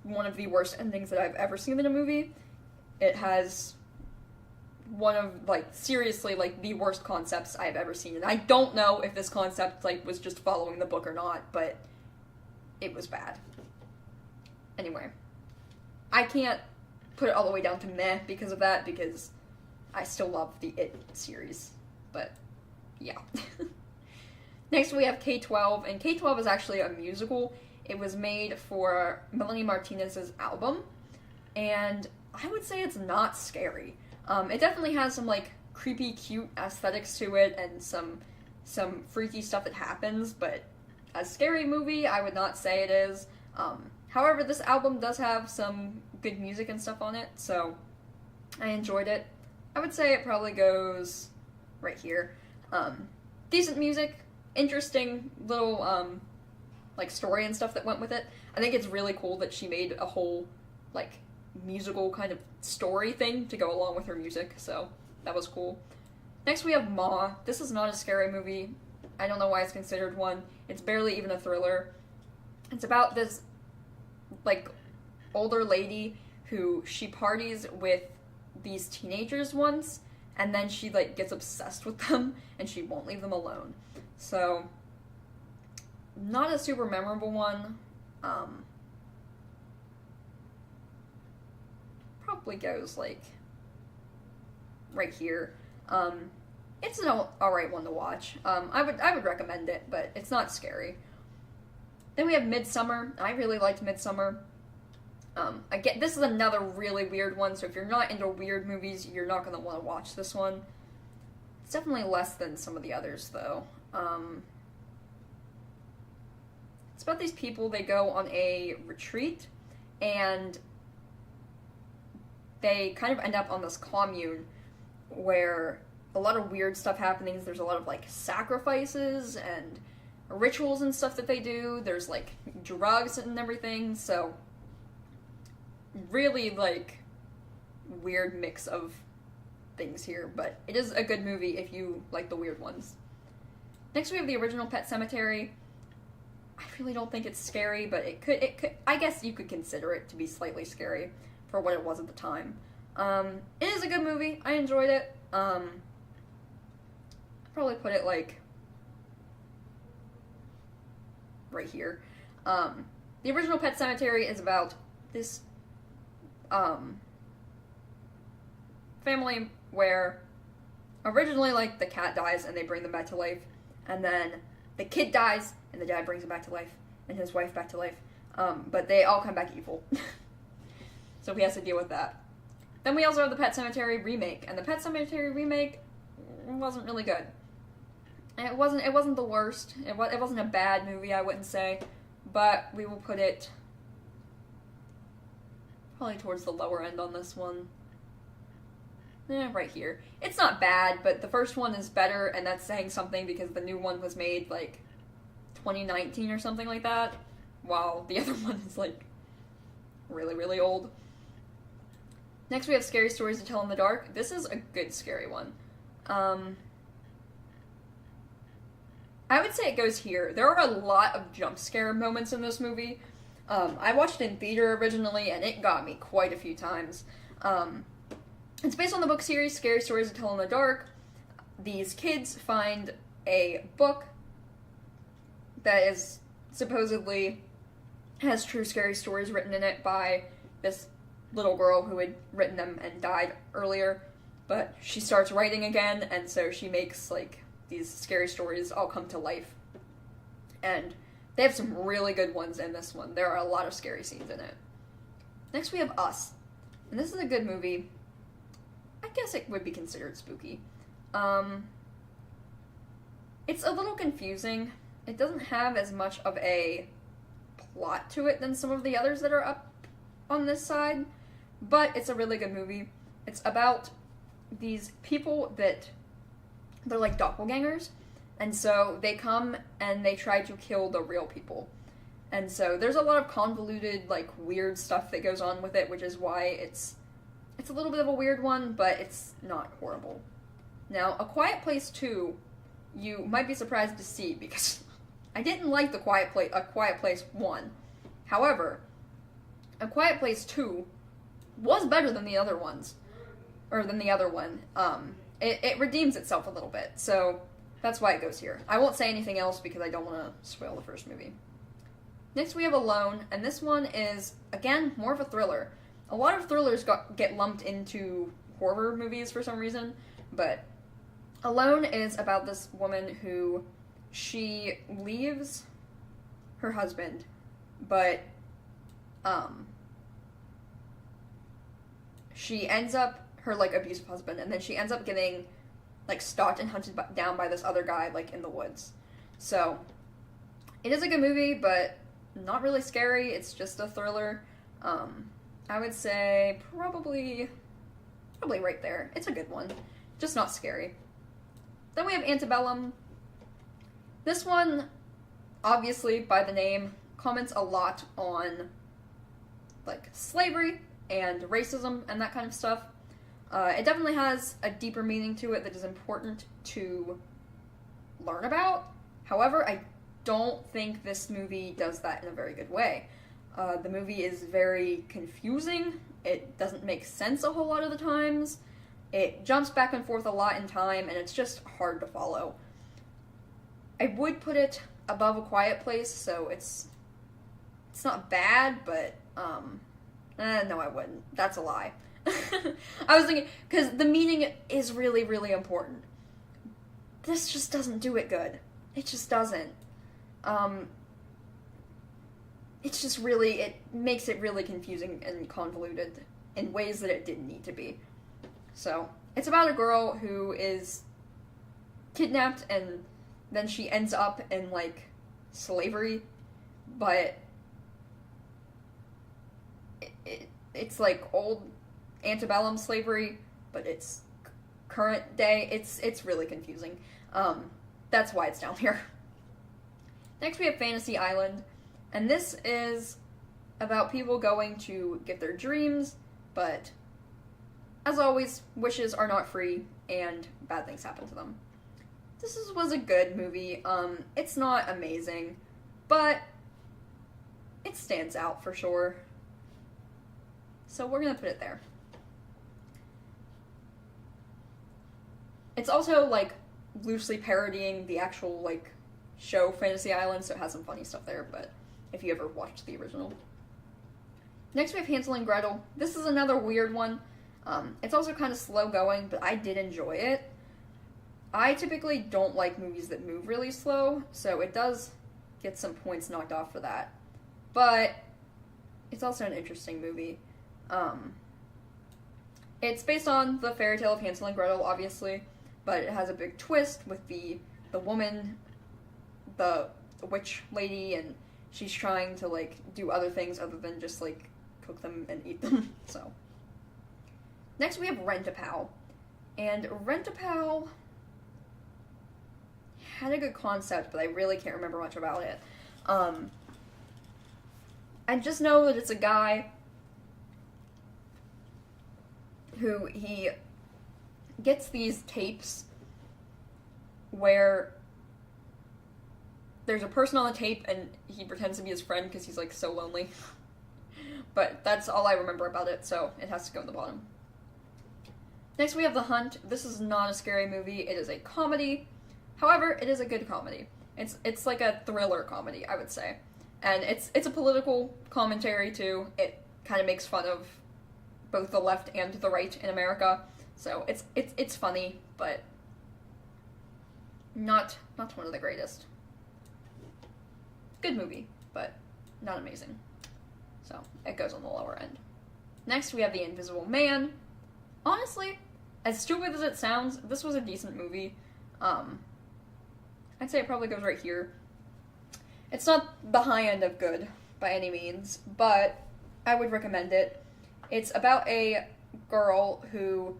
one of the worst endings that I've ever seen in a movie. It has one of, like, seriously, like, the worst concepts I've ever seen. And I don't know if this concept, like, was just following the book or not, but it was bad. Anyway, I can't put it all the way down to meh because of that, because I still love the It series. But, yeah. Next we have K-12, and K-12 is actually a musical. It was made for Melanie Martinez's album, and I would say it's not scary. It definitely has some, like, creepy, cute aesthetics to it, and some freaky stuff that happens, but a scary movie, I would not say it is. However, this album does have some good music and stuff on it, so I enjoyed it. I would say it probably goes right here. Decent music, interesting little, like, story and stuff that went with it. I think it's really cool that she made a whole, like, musical kind of story thing to go along with her music, so that was cool. Next we have Ma. This is not a scary movie. I don't know why it's considered one. It's barely even a thriller. It's about this, like, older lady who she parties with these teenagers once, and then she, like, gets obsessed with them, and she won't leave them alone. So, not a super memorable one. Probably goes, like, right here. It's an alright one to watch. I would recommend it, but it's not scary. Then we have Midsummer. I really liked Midsummer. Again, this is another really weird one, so if you're not into weird movies, you're not going to want to watch this one. It's definitely less than some of the others, though. It's about these people, they go on a retreat, and they kind of end up on this commune where a lot of weird stuff happening. There's a lot of, like, sacrifices and rituals and stuff that they do. There's, like, drugs and everything, so really, like, weird mix of things here, but it is a good movie if you like the weird ones. Next we have the original Pet Sematary. I really don't think it's scary, but it could, I guess you could consider it to be slightly scary for what it was at the time. It is a good movie. I enjoyed it. I'd probably put it, like, right here. The original Pet Sematary is about this family where originally, like, the cat dies and they bring them back to life, and then the kid dies and the dad brings him back to life, and his wife back to life, but they all come back evil. So he has to deal with that. Then we also have the Pet Sematary remake, and the Pet Sematary remake wasn't really good. And it wasn't the worst. It wasn't a bad movie, I wouldn't say, but we will put it probably towards the lower end on this one. Right here. It's not bad, but the first one is better, and that's saying something because the new one was made, like, 2019 or something like that, while the other one is, like, really, really old. Next we have Scary Stories to Tell in the Dark. This is a good scary one. I would say it goes here. There are a lot of jump scare moments in this movie. I watched it in theater originally, and it got me quite a few times. It's based on the book series Scary Stories to Tell in the Dark. These kids find a book that is supposedly has true scary stories written in it by this little girl who had written them and died earlier, but she starts writing again, and so she makes, like, these scary stories all come to life. And they have some really good ones in this one. There are a lot of scary scenes in it. Next we have Us. And this is a good movie. I guess it would be considered spooky. It's a little confusing. It doesn't have as much of a plot to it than some of the others that are up on this side, but it's a really good movie. It's about these people that they're like doppelgangers, and so they come and they try to kill the real people. And so there's a lot of convoluted, like, weird stuff that goes on with it, which is why it's a little bit of a weird one, but it's not horrible. Now, A Quiet Place 2, you might be surprised to see, because I didn't like A Quiet Place 1. However, A Quiet Place 2 was better than the other ones. Or than the other one. It redeems itself a little bit, so that's why it goes here. I won't say anything else because I don't want to spoil the first movie. Next we have Alone, and this one is, again, more of a thriller. A lot of thrillers get lumped into horror movies for some reason, but Alone is about this woman who, she leaves her husband, but, she ends up, her, like, abusive husband, and then she ends up getting, like, stalked and hunted down by this other guy, like, in the woods. So, it is a good movie, but not really scary. It's just a thriller. I would say probably right there. It's a good one. Just not scary. Then we have Antebellum. This one, obviously, by the name, comments a lot on, like, slavery and racism and that kind of stuff. It definitely has a deeper meaning to it that is important to learn about. However, I don't think this movie does that in a very good way. The movie is very confusing. It doesn't make sense a whole lot of the times. It jumps back and forth a lot in time, and it's just hard to follow. I would put it above A Quiet Place, so it's not bad, but, no, I wouldn't. That's a lie. I was thinking, because the meaning is really, really important. This just doesn't do it good. It just doesn't. It's just really, it makes it really confusing and convoluted in ways that it didn't need to be. So, it's about a girl who is kidnapped and then she ends up in, like, slavery, but it's like old antebellum slavery, but it's current day. It's really confusing. That's why it's down here. Next we have Fantasy Island, and this is about people going to get their dreams, but as always, wishes are not free, and bad things happen to them. This was a good movie. It's not amazing, but it stands out for sure. So we're gonna put it there. It's also, like, loosely parodying the actual, like, show Fantasy Island, so it has some funny stuff there, but if you ever watched the original. Next we have Hansel and Gretel. This is another weird one. It's also kind of slow going, but I did enjoy it. I typically don't like movies that move really slow, so it does get some points knocked off for that. But it's also an interesting movie. It's based on the fairy tale of Hansel and Gretel, obviously, but it has a big twist with the woman, the witch lady, and she's trying to, like, do other things other than just, like, cook them and eat them, so. Next we have Rent-A-Pal, and Rent-A-Pal had a good concept, but I really can't remember much about it. I just know that it's a guy who he gets these tapes where there's a person on the tape and he pretends to be his friend because he's, like, so lonely. But that's all I remember about it, so it has to go in the bottom. Next we have The Hunt. This is not a scary movie. It is a comedy. However, it is a good comedy. It's like a thriller comedy, I would say. and it's a political commentary too. It kind of makes fun of both the left and the right in America, so it's funny, but not one of the greatest. Good movie, but not amazing. So it goes on the lower end. Next, we have The Invisible Man. Honestly, as stupid as it sounds, this was a decent movie. I'd say it probably goes right here. It's not the high end of good by any means, but I would recommend it. It's about a girl who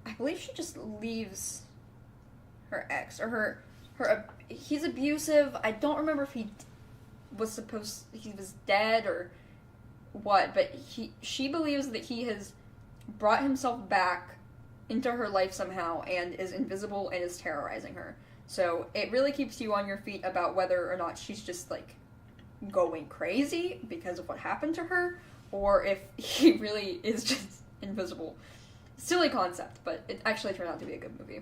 I believe she just leaves her ex, or he's abusive. I don't remember if he was dead or what, but she believes that he has brought himself back into her life somehow and is invisible and is terrorizing her. So it really keeps you on your feet about whether or not she's just like going crazy because of what happened to her, or if he really is just invisible. Silly concept, but it actually turned out to be a good movie.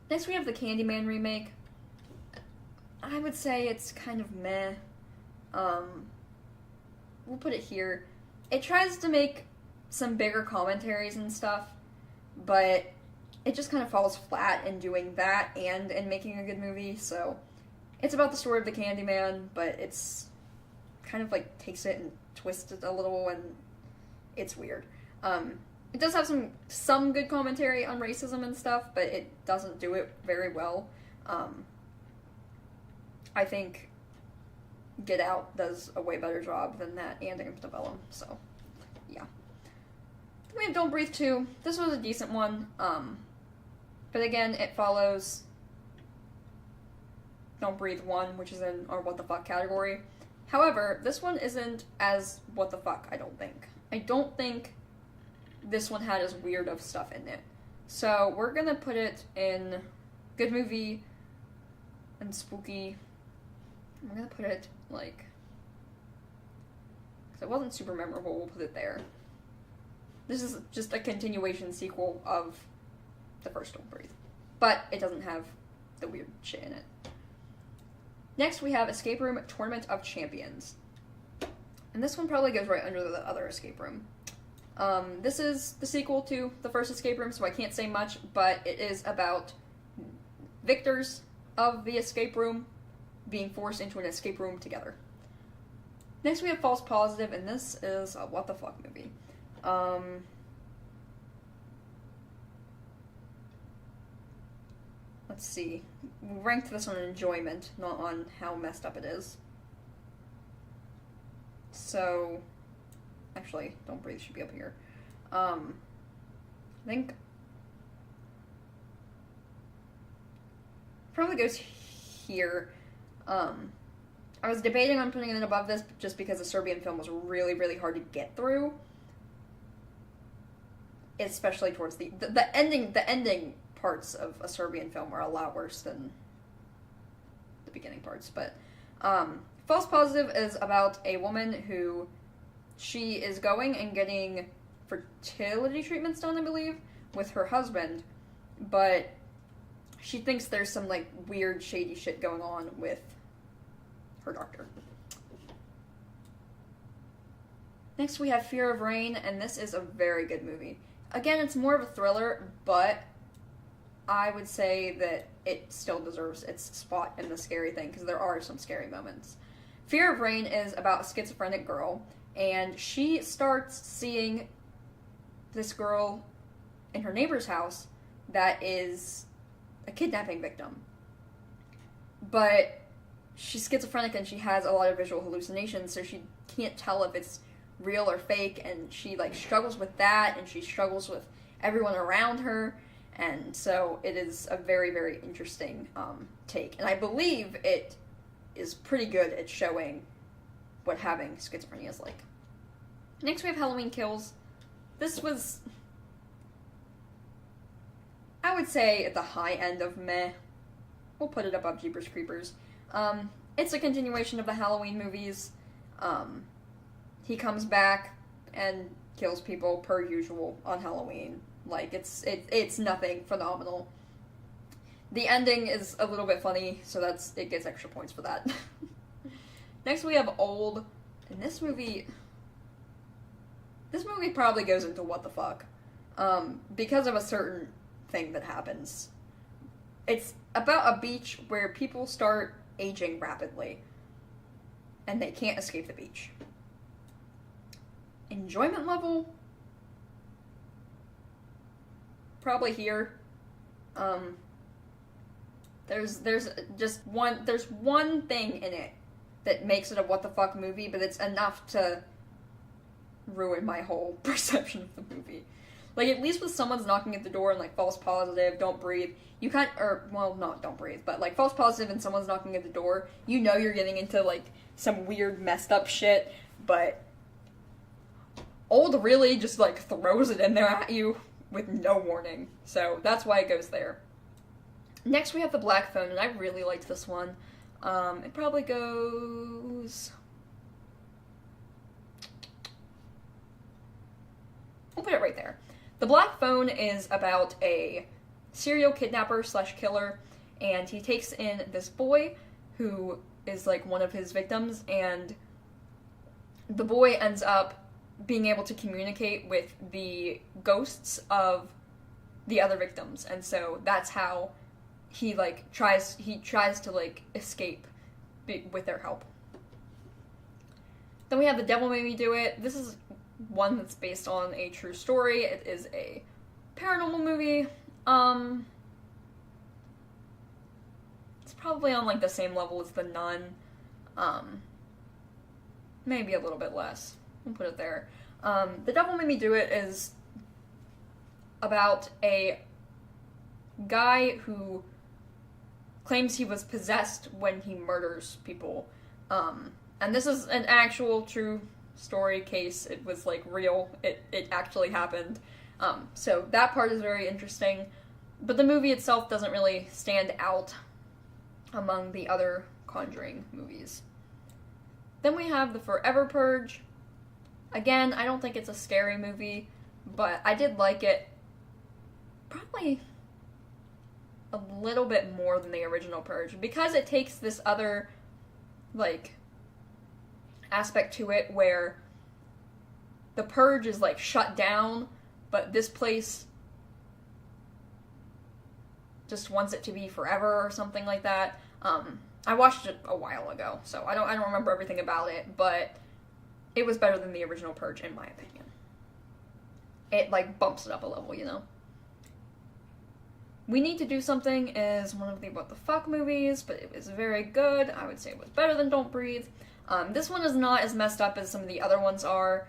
Next we have the Candyman remake. I would say it's kind of meh. We'll put it here. It tries to make some bigger commentaries and stuff, but it just kind of falls flat in doing that and in making a good movie, so it's about the story of the Candyman, but it's kind of like takes it and twists it a little, and it's weird. It does have some good commentary on racism and stuff, but it doesn't do it very well. I think Get Out does a way better job than that, and Antebellum, so yeah. Then we have Don't Breathe 2. This was a decent one, but again, it follows Don't Breathe 1, which is in our what the fuck category. However, this one isn't as what the fuck, I don't think. I don't think this one had as weird of stuff in it. So we're gonna put it in good movie and spooky. We're gonna put it like, because it wasn't super memorable, we'll put it there. This is just a continuation sequel of the first Don't Breathe, but it doesn't have the weird shit in it. Next we have Escape Room Tournament of Champions. And this one probably goes right under the other Escape Room. This is the sequel to the first Escape Room, so I can't say much, but it is about victors of the escape room being forced into an escape room together. Next we have False Positive, and this is a what the fuck movie. Let's see. We ranked this on enjoyment, not on how messed up it is. So, actually, Don't Breathe should be up here. I think probably goes here. I was debating on putting it above this just because the Serbian film was really, really hard to get through. Especially towards the ending parts of a Serbian film are a lot worse than the beginning parts. But False Positive is about a woman who she is going and getting fertility treatments done, I believe, with her husband, but she thinks there's some like weird shady shit going on with her doctor. Next we have Fear of Rain, and this is a very good movie. Again, it's more of a thriller, but I would say that it still deserves its spot in the scary thing, because there are some scary moments. Fear of Rain is about a schizophrenic girl, and she starts seeing this girl in her neighbor's house that is a kidnapping victim. But she's schizophrenic and she has a lot of visual hallucinations, so she can't tell if it's real or fake, and she like struggles with that, and she struggles with everyone around her, and so it is a very, very interesting take, and I believe it is pretty good at showing what having schizophrenia is like. Next we have Halloween Kills. This was, I would say, at the high end of meh. We'll put it above Jeepers Creepers. It's a continuation of the Halloween movies. He comes back and kills people per usual on Halloween. Like, it's nothing phenomenal. The ending is a little bit funny, so it gets extra points for that. Next we have Old, and this movie probably goes into what the fuck, because of a certain thing that happens. It's about a beach where people start aging rapidly, and they can't escape the beach. Enjoyment level? Probably here. There's one thing in it that makes it a what the fuck movie, but it's enough to ruin my whole perception of the movie. Like, at least with someone's knocking at the door and, like, false positive, don't breathe, you can't, or, well, not don't breathe, but, like, false positive and someone's knocking at the door, you know you're getting into, like, some weird messed up shit, but Old really just, like, throws it in there at you with no warning. So that's why it goes there. Next we have The Black Phone, and I really liked this one. It probably goes... We'll put it right there. The Black Phone is about a serial kidnapper / killer, and he takes in this boy who is, like, one of his victims, and the boy ends up being able to communicate with the ghosts of the other victims, and so that's how he, like, tries to, like, escape with their help. Then we have The Devil Made Me Do It. This is one that's based on a true story. It is a paranormal movie. It's probably on, like, the same level as The Nun. Maybe a little bit less. We'll put it there. The Devil Made Me Do It is about a guy who claims he was possessed when he murders people. And this is an actual true story case. It was, like, real. It actually happened. So that part is very interesting. But the movie itself doesn't really stand out among the other Conjuring movies. Then we have The Forever Purge. Again, I don't think it's a scary movie, but I did like it probably a little bit more than the original Purge, because it takes this other, like, aspect to it where the Purge is, like, shut down, but this place just wants it to be forever or something like that. I watched it a while ago, so I don't remember everything about it, but it was better than the original Purge, in my opinion. It, like, bumps it up a level, you know? We Need to Do Something is one of the what the fuck movies, but it was very good. I would say it was better than Don't Breathe. This one is not as messed up as some of the other ones are.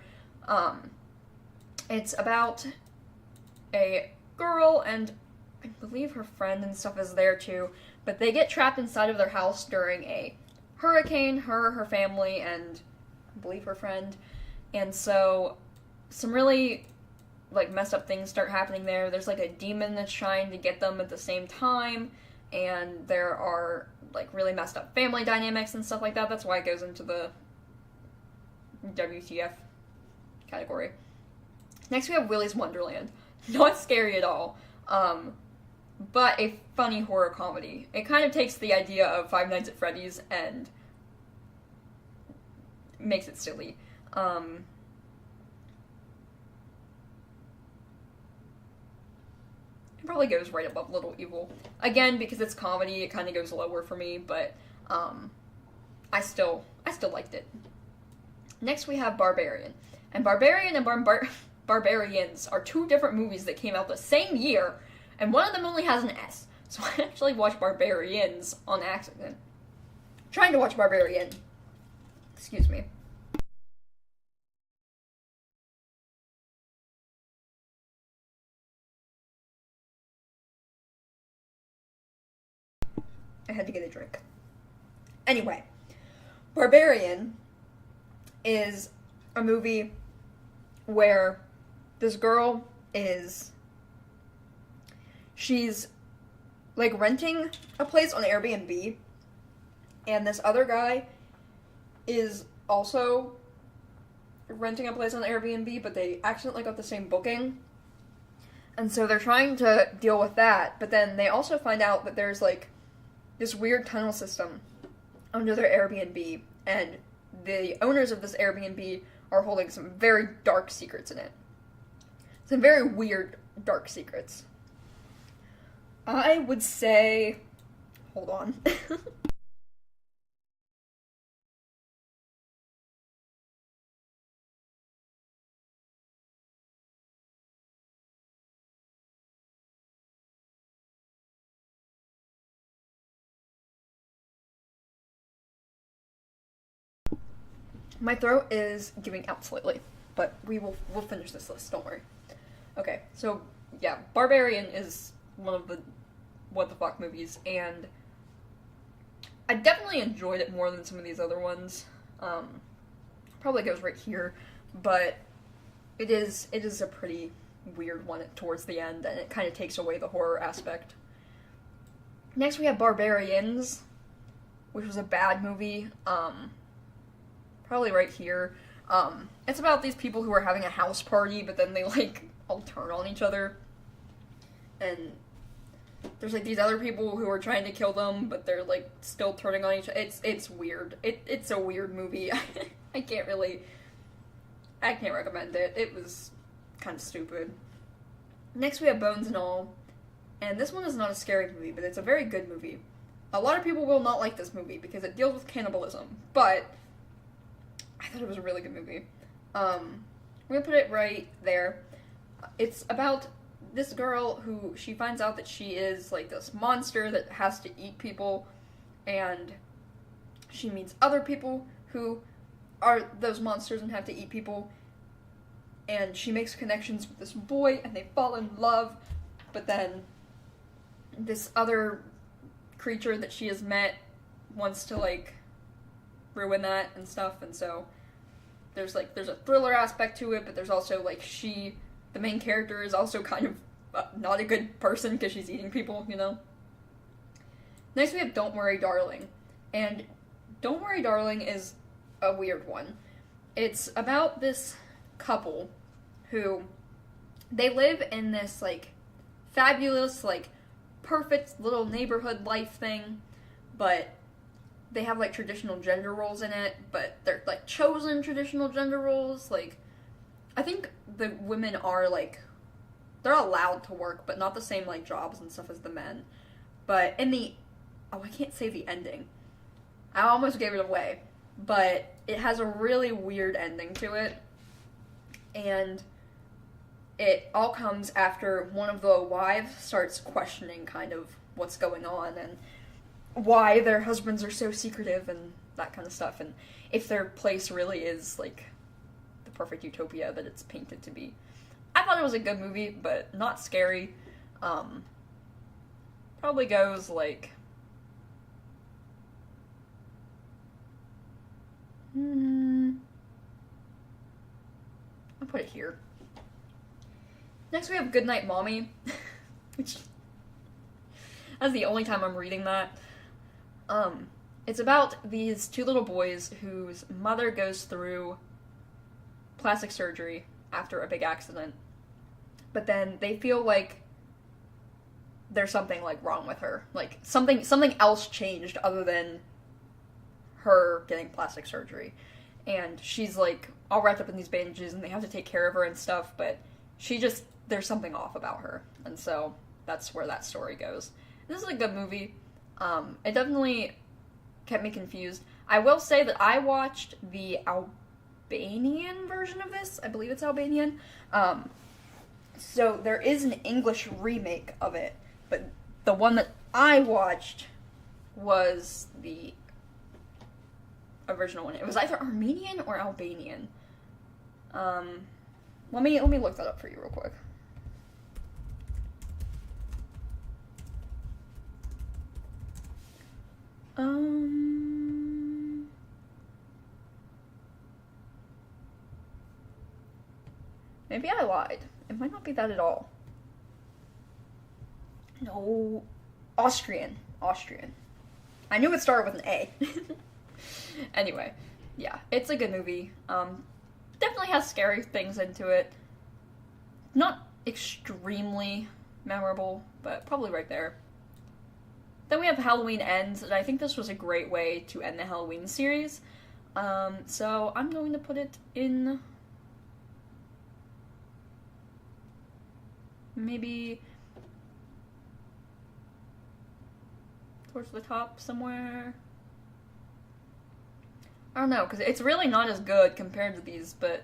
It's about a girl, and I believe her friend and stuff is there too, but they get trapped inside of their house during a hurricane, her family, and I believe her friend. And so some really, like, messed up things start happening there. There's, like, a demon that's trying to get them at the same time, and there are, like, really messed up family dynamics and stuff like that. That's why it goes into the WTF category. Next we have Willy's Wonderland. Not scary at all, but a funny horror comedy. It kind of takes the idea of Five Nights at Freddy's and makes it silly. It probably goes right above Little Evil. Again, because it's comedy, it kind of goes lower for me, but I still liked it. Next we have Barbarian. And Barbarian and Barbarians are two different movies that came out the same year, and one of them only has an S. So I actually watched Barbarians on accident. Trying to watch Barbarian. Excuse me. I had to get a drink. Anyway, Barbarian is a movie where this girl she's, like, renting a place on Airbnb, and this other guy is also renting a place on Airbnb, but they accidentally got the same booking. And so they're trying to deal with that, but then they also find out that there's, like, this weird tunnel system under their Airbnb, and the owners of this Airbnb are holding some very dark secrets in it. Some very weird dark secrets. I would say... Hold on. My throat is giving out slightly, but we'll finish this list, don't worry. Okay, so, yeah, Barbarian is one of the what the fuck movies, and I definitely enjoyed it more than some of these other ones. Probably goes right here, but it is a pretty weird one towards the end, and it kind of takes away the horror aspect. Next we have Barbarians, which was a bad movie, probably right here. It's about these people who are having a house party, but then they, like, all turn on each other, and there's, like, these other people who are trying to kill them, but they're, like, still turning on each other. It's weird. It's a weird movie. I can't recommend it. It was kind of stupid. Next we have Bones and All, and this one is not a scary movie, but it's a very good movie. A lot of people will not like this movie because it deals with cannibalism, but I thought it was a really good movie. I'm gonna put it right there. It's about this girl who, she finds out that she is, like, this monster that has to eat people, and she meets other people who are those monsters and have to eat people, and she makes connections with this boy, and they fall in love, but then this other creature that she has met wants to, like, ruin that and stuff, and so there's a thriller aspect to it, but there's also, like, the main character is also kind of not a good person because she's eating people, you know? Next we have Don't Worry Darling, and Don't Worry Darling is a weird one. It's about this couple who, they live in this, like, fabulous, like, perfect little neighborhood life thing, but they have, like, traditional gender roles in it, but they're, like, chosen traditional gender roles. Like, I think the women are, like, they're allowed to work, but not the same, like, jobs and stuff as the men. But in the, oh, I can't say the ending. I almost gave it away, but it has a really weird ending to it, and it all comes after one of the wives starts questioning kind of what's going on, and why their husbands are so secretive and that kind of stuff, and if their place really is, like, the perfect utopia that it's painted to be. I thought it was a good movie, but not scary. Probably goes, like, I'll put it here. Next we have Goodnight Mommy, which, that's the only time I'm reading that. It's about these two little boys whose mother goes through plastic surgery after a big accident, but then they feel like there's something, like, wrong with her. Like, something else changed other than her getting plastic surgery. And she's, like, all wrapped up in these bandages, and they have to take care of her and stuff, but there's something off about her. And so that's where that story goes. And this is a good movie. It definitely kept me confused. I will say that I watched the Albanian version of this. I believe it's Albanian. So there is an English remake of it, but the one that I watched was the original one. It was either Armenian or Albanian. Let me look that up for you real quick. Maybe I lied. It might not be that at all. No. Austrian. I knew it started with an A. Anyway, yeah, it's a good movie. Definitely has scary things into it. extremely memorable, but probably right there. Then we have Halloween Ends, and I think this was a great way to end the Halloween series. So I'm going to put it in maybe towards the top somewhere. I don't know, because it's really not as good compared to these, but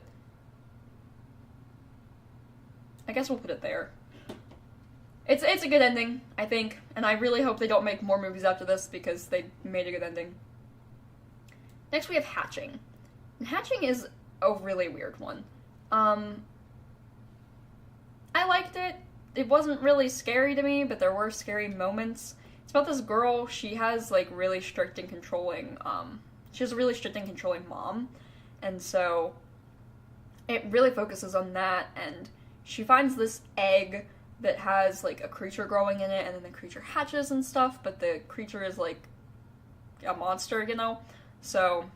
I guess we'll put it there. It's a good ending, I think, and I really hope they don't make more movies after this because they made a good ending. Next we have Hatching. And Hatching is a really weird one. I liked it. It wasn't really scary to me, but there were scary moments. It's about this girl, she has like really strict and controlling, she has a really strict and controlling mom, and so it really focuses on that, and she finds this egg that has like a creature growing in it, and then the creature hatches and stuff, but the creature is like a monster, you know? So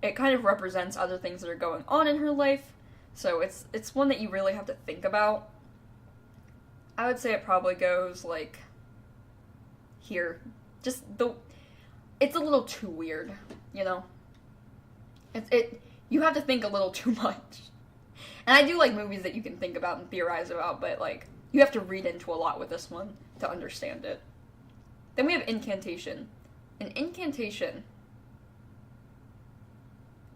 it kind of represents other things that are going on in her life, so it's one that you really have to think about. I would say it probably goes like here. It's a little too weird, you know? You have to think a little too much. And I do like movies that you can think about and theorize about, but, like, you have to read into a lot with this one to understand it. Then we have Incantation. And Incantation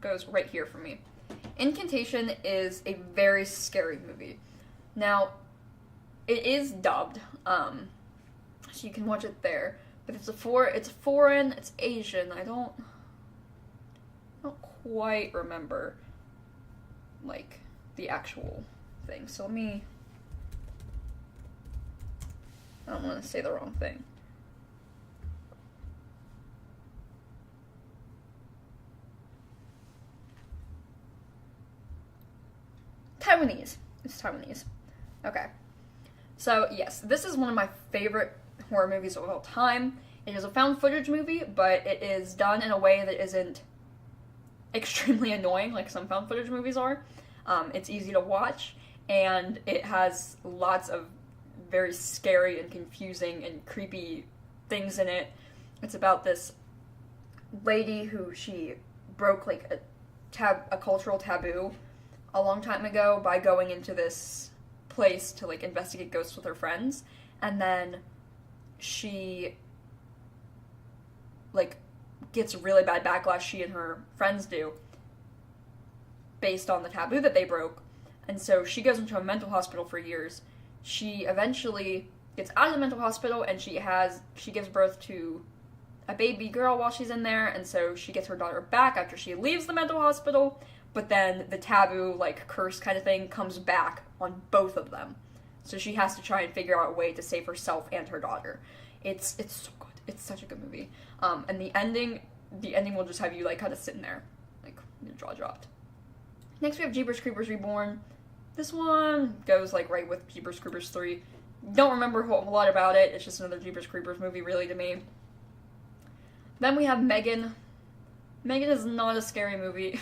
goes right here for me. Incantation is a very scary movie. Now, it is dubbed, so you can watch it there. But it's foreign, it's Asian. I don't quite remember, like, the actual thing. So I don't want to say the wrong thing. Taiwanese. It's Taiwanese. Okay. So, yes, this is one of my favorite horror movies of all time. It is a found footage movie, but it is done in a way that isn't extremely annoying like some found footage movies are. It's easy to watch, and it has lots of very scary and confusing and creepy things in it. It's about this lady who she broke like a cultural taboo a long time ago by going into this place to like investigate ghosts with her friends, and then she like gets really bad backlash, she and her friends do, based on the taboo that they broke. And so she goes into a mental hospital for years. She eventually gets out of the mental hospital, and she gives birth to a baby girl while she's in there, and so she gets her daughter back after she leaves the mental hospital, but then the taboo, like, curse kind of thing comes back on both of them. So she has to try and figure out a way to save herself and her daughter. It's so good. It's such a good movie. And the ending will just have you, like, kind of sitting there, like, your jaw dropped. Next we have Jeepers Creepers Reborn. This one goes, like, right with Jeepers Creepers 3. Don't remember a whole lot about it. It's just another Jeepers Creepers movie, really, to me. Then we have Megan. Megan is not a scary movie.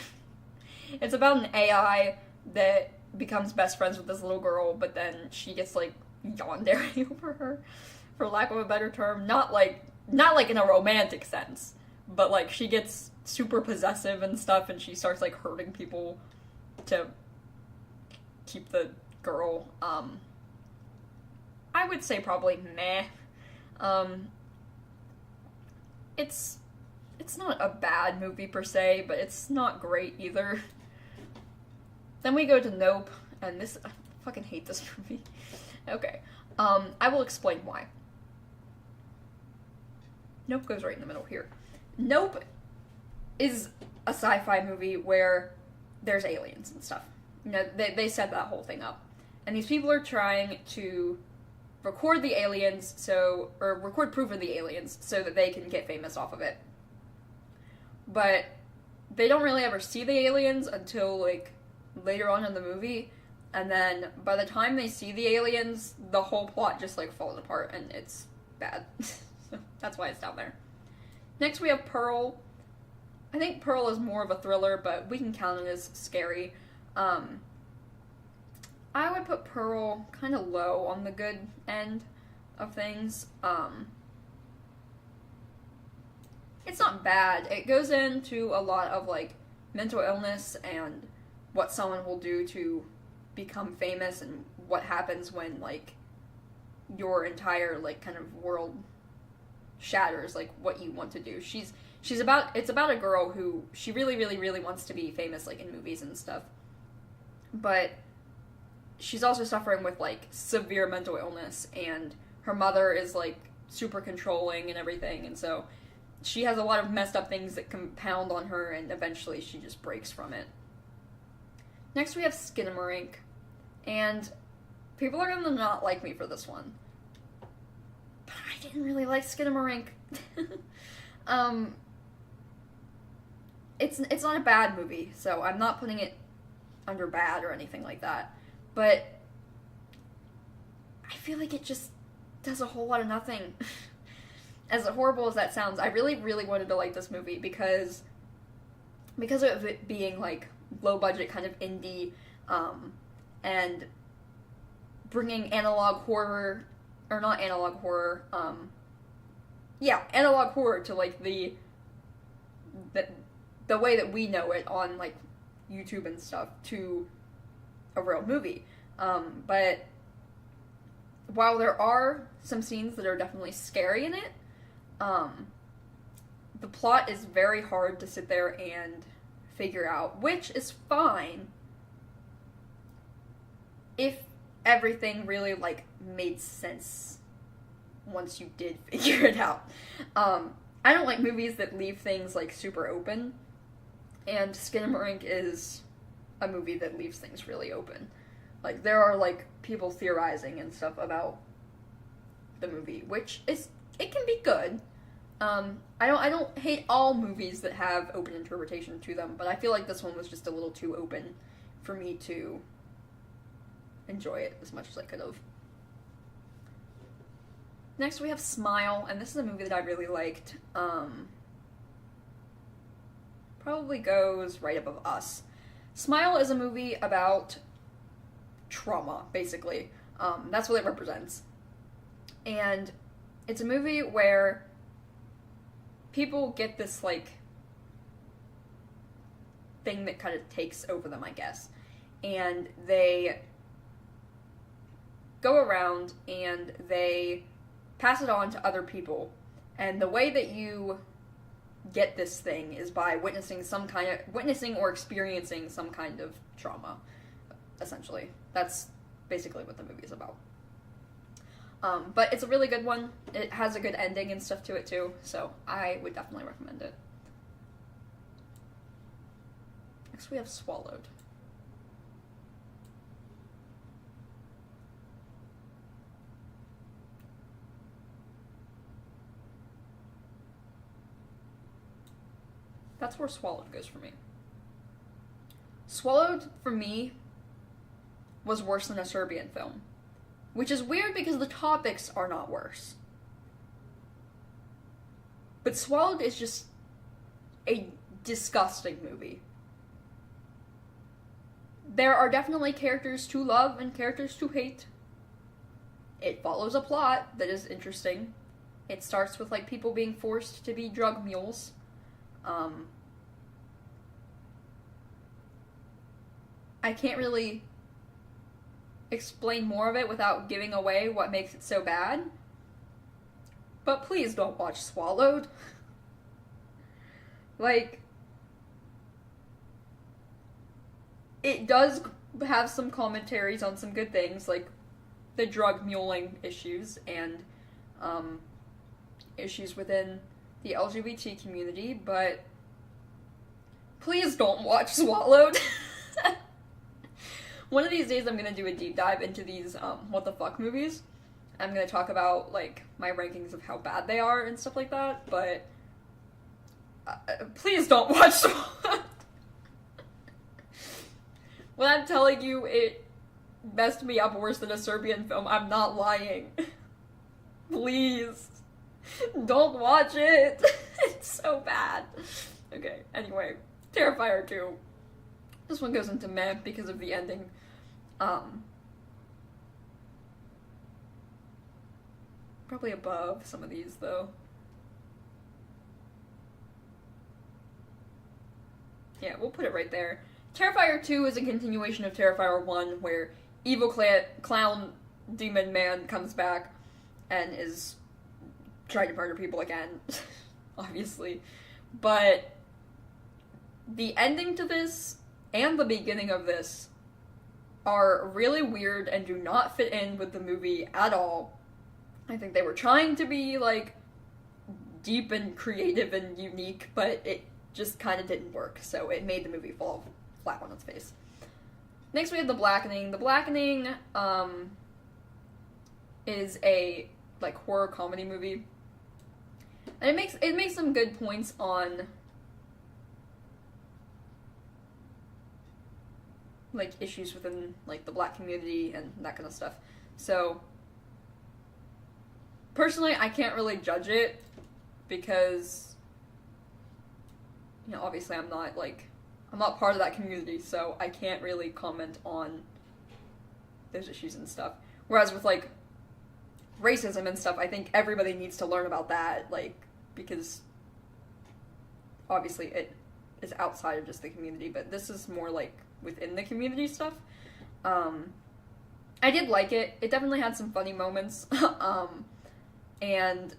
It's about an AI that becomes best friends with this little girl, but then she gets, like, yandere over her, for lack of a better term. Not like in a romantic sense, but, like, she gets super possessive and stuff, and she starts, like, hurting people to keep the girl. I would say probably meh. It's not a bad movie per se, but it's not great either. Then we go to Nope, and I fucking hate this movie. Okay, I will explain why. Nope goes right in the middle here. Nope is a sci-fi movie where there's aliens and stuff. You know, they set that whole thing up. And these people are trying to record the aliens, or record proof of the aliens, so that they can get famous off of it. But they don't really ever see the aliens until, like, later on in the movie, and then by the time they see the aliens, the whole plot just, like, falls apart, and it's bad. So that's why it's down there. Next we have Pearl. I think Pearl is more of a thriller, but we can count it as scary. I would put Pearl kind of low on the good end of things. It's not bad. It goes into a lot of, like, mental illness and what someone will do to become famous and what happens when, like, your entire, like, kind of world shatters, like, what you want to do. It's about a girl who, she really, really, really wants to be famous, like, in movies and stuff. But she's also suffering with, like, severe mental illness, and her mother is, like, super controlling and everything, and so she has a lot of messed up things that compound on her, and eventually she just breaks from it. Next we have Skinamarink, and people are gonna not like me for this one, but I didn't really like Skinamarink. It's not a bad movie, so I'm not putting it under bad or anything like that, but I feel like it just does a whole lot of nothing. As horrible as that sounds, I really, really wanted to like this movie because of it being, like, low-budget, kind of indie, and bringing analog horror, or not analog horror, analog horror to, like, the way that we know it on, like, YouTube and stuff to a real movie. But while there are some scenes that are definitely scary in it, the plot is very hard to sit there and figure out, which is fine if everything really, like, made sense once you did figure it out. I don't like movies that leave things, like, super open, and Skinamarink is a movie that leaves things really open. Like, there are, like, people theorizing and stuff about the movie, which it can be good. I don't hate all movies that have open interpretation to them, but I feel like this one was just a little too open for me to enjoy it as much as I could have. Next we have Smile, and this is a movie that I really liked. Probably goes right above Us. Smile is a movie about trauma, basically. That's what it represents. And it's a movie where people get this, like, thing that kind of takes over them, I guess. And they go around and they pass it on to other people. And the way that you get this thing is by witnessing or experiencing some kind of trauma, essentially. That's basically what the movie is about. But it's a really good one. It has a good ending and stuff to it too, so I would definitely recommend it. Next we have Swallowed. That's where Swallowed goes for me. Swallowed, for me, was worse than a Serbian film. Which is weird because the topics are not worse. But Swallowed is just a disgusting movie. There are definitely characters to love and characters to hate. It follows a plot that is interesting. It starts with, like, people being forced to be drug mules. I can't really explain more of it without giving away what makes it so bad. But please don't watch Swallowed. Like, it does have some commentaries on some good things, like the drug muling issues and issues within the LGBT community, but please don't watch Swallowed. One of these days I'm going to do a deep dive into these what the fuck movies. I'm going to talk about, like, my rankings of how bad they are and stuff like that, but please don't watch Swallowed. When I'm telling you it messed me up worse than a Serbian film, I'm not lying. Please. Don't watch it. It's so bad. Okay, anyway. Terrifier 2. This one goes into meh because of the ending. probably above some of these, though. Yeah, we'll put it right there. Terrifier 2 is a continuation of Terrifier 1, where evil clown demon man comes back and is trying to murder people again, obviously. But the ending to this and the beginning of this are really weird and do not fit in with the movie at all. I think they were trying to be, like, deep and creative and unique, but it just kind of didn't work, so it made the movie fall flat on its face. Next we have The Blackening. The Blackening, is a, like, horror comedy movie. And it makes some good points on, like, issues within, like, the black community and that kind of stuff. So, personally, I can't really judge it because, you know, obviously I'm not part of that community, so I can't really comment on those issues and stuff. Whereas with, like, racism and stuff, I think everybody needs to learn about that, like, because obviously it is outside of just the community, but this is more, like, within the community stuff. I did like it. It definitely had some funny moments. And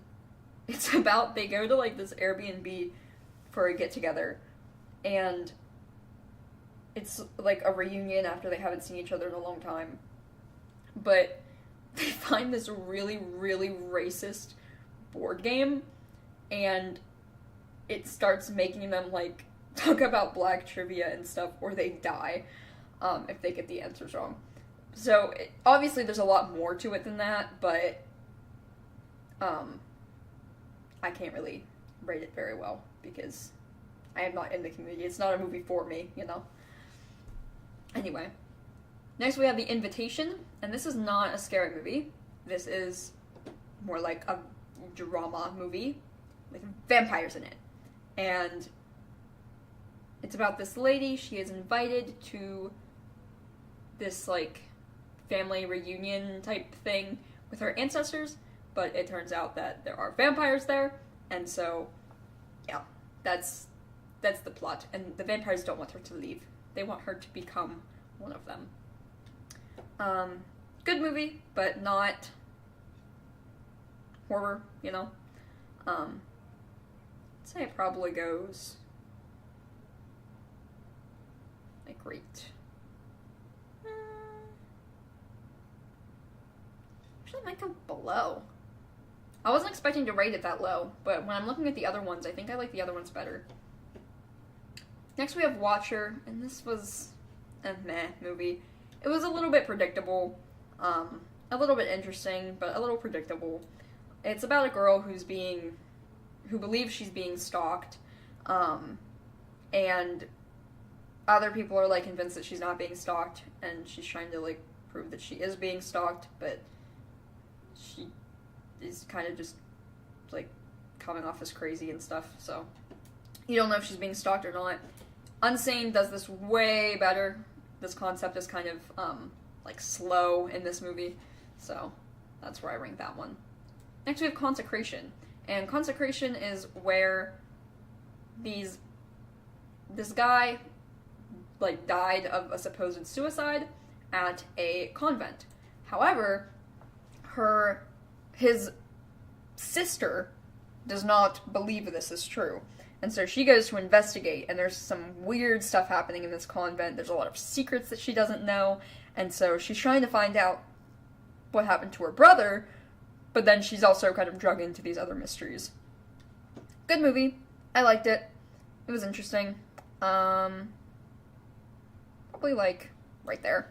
it's about, they go to, like, this Airbnb for a get-together, and it's, like, a reunion after they haven't seen each other in a long time. But they find this really, really racist board game, and it starts making them, like, talk about black trivia and stuff, or they die, if they get the answers wrong. So, obviously there's a lot more to it than that, but, I can't really rate it very well, because I am not in the community. It's not a movie for me, you know? Anyway. Next we have The Invitation, and this is not a scary movie. This is more like a drama movie with vampires in it. And it's about this lady. She is invited to this, like, family reunion type thing with her ancestors, but it turns out that there are vampires there, and so, yeah, that's the plot. And the vampires don't want her to leave. They want her to become one of them. Good movie, but not horror, you know? I'd say it probably goes, like, rate. Actually, it might go below. I wasn't expecting to rate it that low, but when I'm looking at the other ones, I think I like the other ones better. Next we have Watcher, and this was a meh movie. It was a little bit predictable, a little bit interesting, but a little predictable. It's about a girl who believes she's being stalked, and other people are, like, convinced that she's not being stalked, and she's trying to, like, prove that she is being stalked, but she is kind of just, like, coming off as crazy and stuff, so you don't know if she's being stalked or not. Unsane does this way better. This concept is kind of, like, slow in this movie, so that's where I rank that one. Next we have Consecration, and Consecration is where this guy, like, died of a supposed suicide at a convent. However, his sister does not believe this is true. And so she goes to investigate, and there's some weird stuff happening in this convent. There's a lot of secrets that she doesn't know, and so she's trying to find out what happened to her brother, but then she's also kind of drug into these other mysteries. Good movie. I liked it. It was interesting. Probably, like, right there.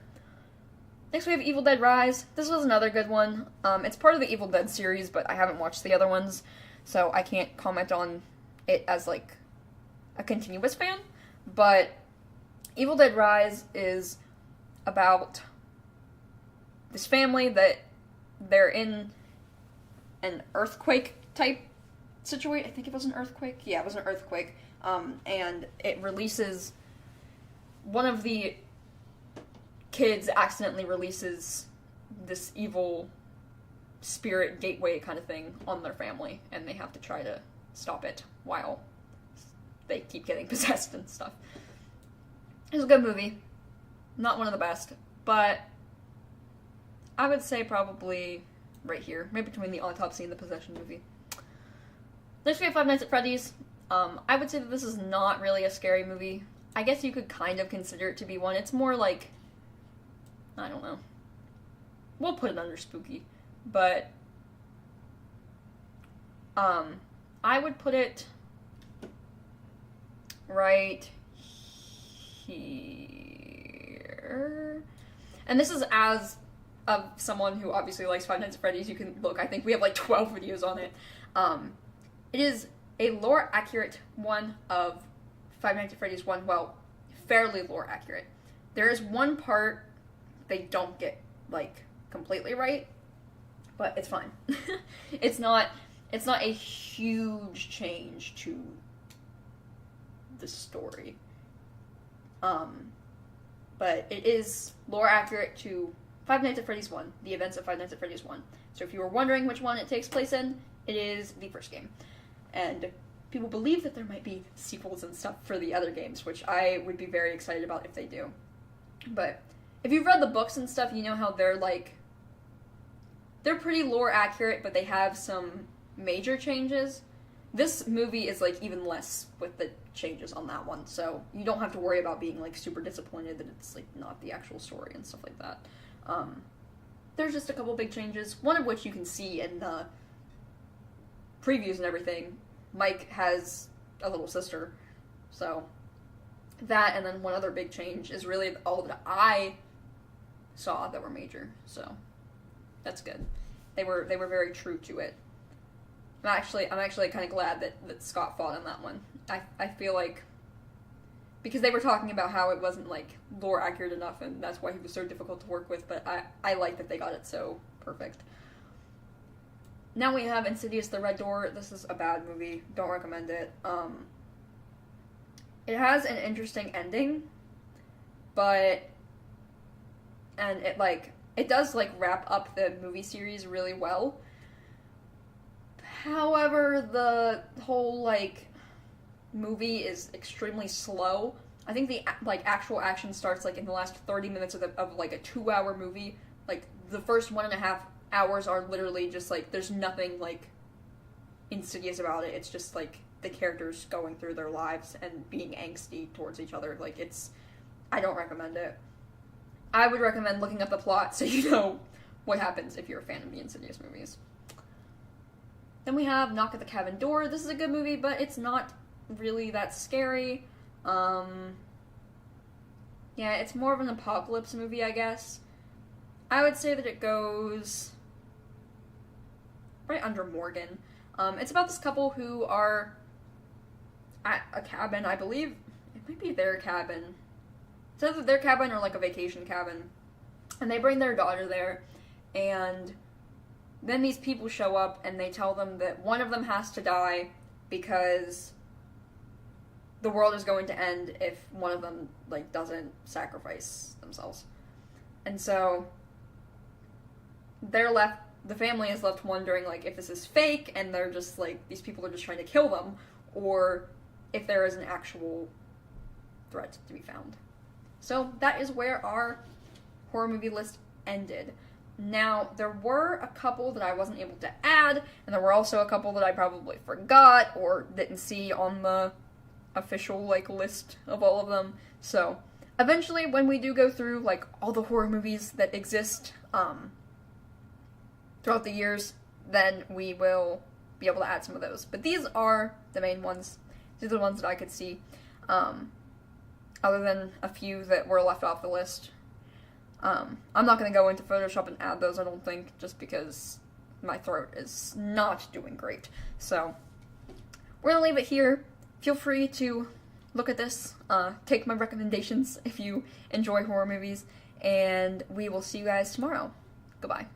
Next we have Evil Dead Rise. This was another good one. It's part of the Evil Dead series, but I haven't watched the other ones, so I can't comment on it as, like, a continuous fan. But Evil Dead Rise is about this family that they're in an earthquake type situation. I think it was an earthquake. Yeah, it was an earthquake. And it releases, one of the kids accidentally releases this evil spirit gateway kind of thing on their family, and they have to try to stop it while they keep getting possessed and stuff. It's a good movie. Not one of the best, but I would say probably right here, right between the Autopsy and the Possession movie. Next we have Five Nights at Freddy's. I would say that this is not really a scary movie. I guess you could kind of consider it to be one. It's more like, I don't know. We'll put it under spooky, but I would put it right here. And this is as of someone who obviously likes Five Nights at Freddy's. You can look, I think we have like 12 videos on it. It is a lore accurate one of Five Nights at Freddy's 1, well, fairly lore accurate. There is one part they don't get, like, completely right, but it's fine. It's not a huge change to the story. But it is lore accurate to Five Nights at Freddy's 1, the events of Five Nights at Freddy's 1. So if you were wondering which one it takes place in, it is the first game. And people believe that there might be sequels and stuff for the other games, which I would be very excited about if they do. But if you've read the books and stuff, you know how they're pretty lore accurate, but they have some major changes. This movie is like even less with the changes on that one, so you don't have to worry about being like super disappointed that it's like not the actual story and stuff like that. There's just a couple big changes, one of which you can see in the previews and everything. Mike has a little sister, so that, and then one other big change is really all that I saw that were major, so that's good. They were very true to it. I'm actually kind of glad that Scott fought on that one. I feel like, because they were talking about how it wasn't like lore accurate enough, and that's why he was so difficult to work with, but I like that they got it so perfect. Now we have Insidious: The Red Door. This is a bad movie. Don't recommend it. It has an interesting ending, and it does like wrap up the movie series really well. However, the whole like movie is extremely slow. I think the like actual action starts like in the last 30 minutes of like a 2-hour movie. Like the first 1.5 hours are literally just like, there's nothing like insidious about it. It's just like the characters going through their lives and being angsty towards each other. Like I don't recommend it. I would recommend looking up the plot so you know what happens if you're a fan of the Insidious movies. Then we have Knock at the Cabin Door. This is a good movie, but it's not really that scary. Yeah, it's more of an apocalypse movie, I guess. I would say that it goes right under Morgan. It's about this couple who are at a cabin, I believe. It might be their cabin. It's either their cabin or like a vacation cabin. And they bring their daughter there, and then these people show up and they tell them that one of them has to die because the world is going to end if one of them like doesn't sacrifice themselves. And so the family is left wondering like if this is fake and they're just like, these people are just trying to kill them, or if there is an actual threat to be found. So that is where our horror movie list ended. Now, there were a couple that I wasn't able to add, and there were also a couple that I probably forgot or didn't see on the official, like, list of all of them. So, eventually, when we do go through, like, all the horror movies that exist, throughout the years, then we will be able to add some of those. But these are the main ones. These are the ones that I could see, other than a few that were left off the list. I'm not going to go into Photoshop and add those, I don't think, just because my throat is not doing great. So, we're going to leave it here. Feel free to look at this, take my recommendations if you enjoy horror movies, and we will see you guys tomorrow. Goodbye.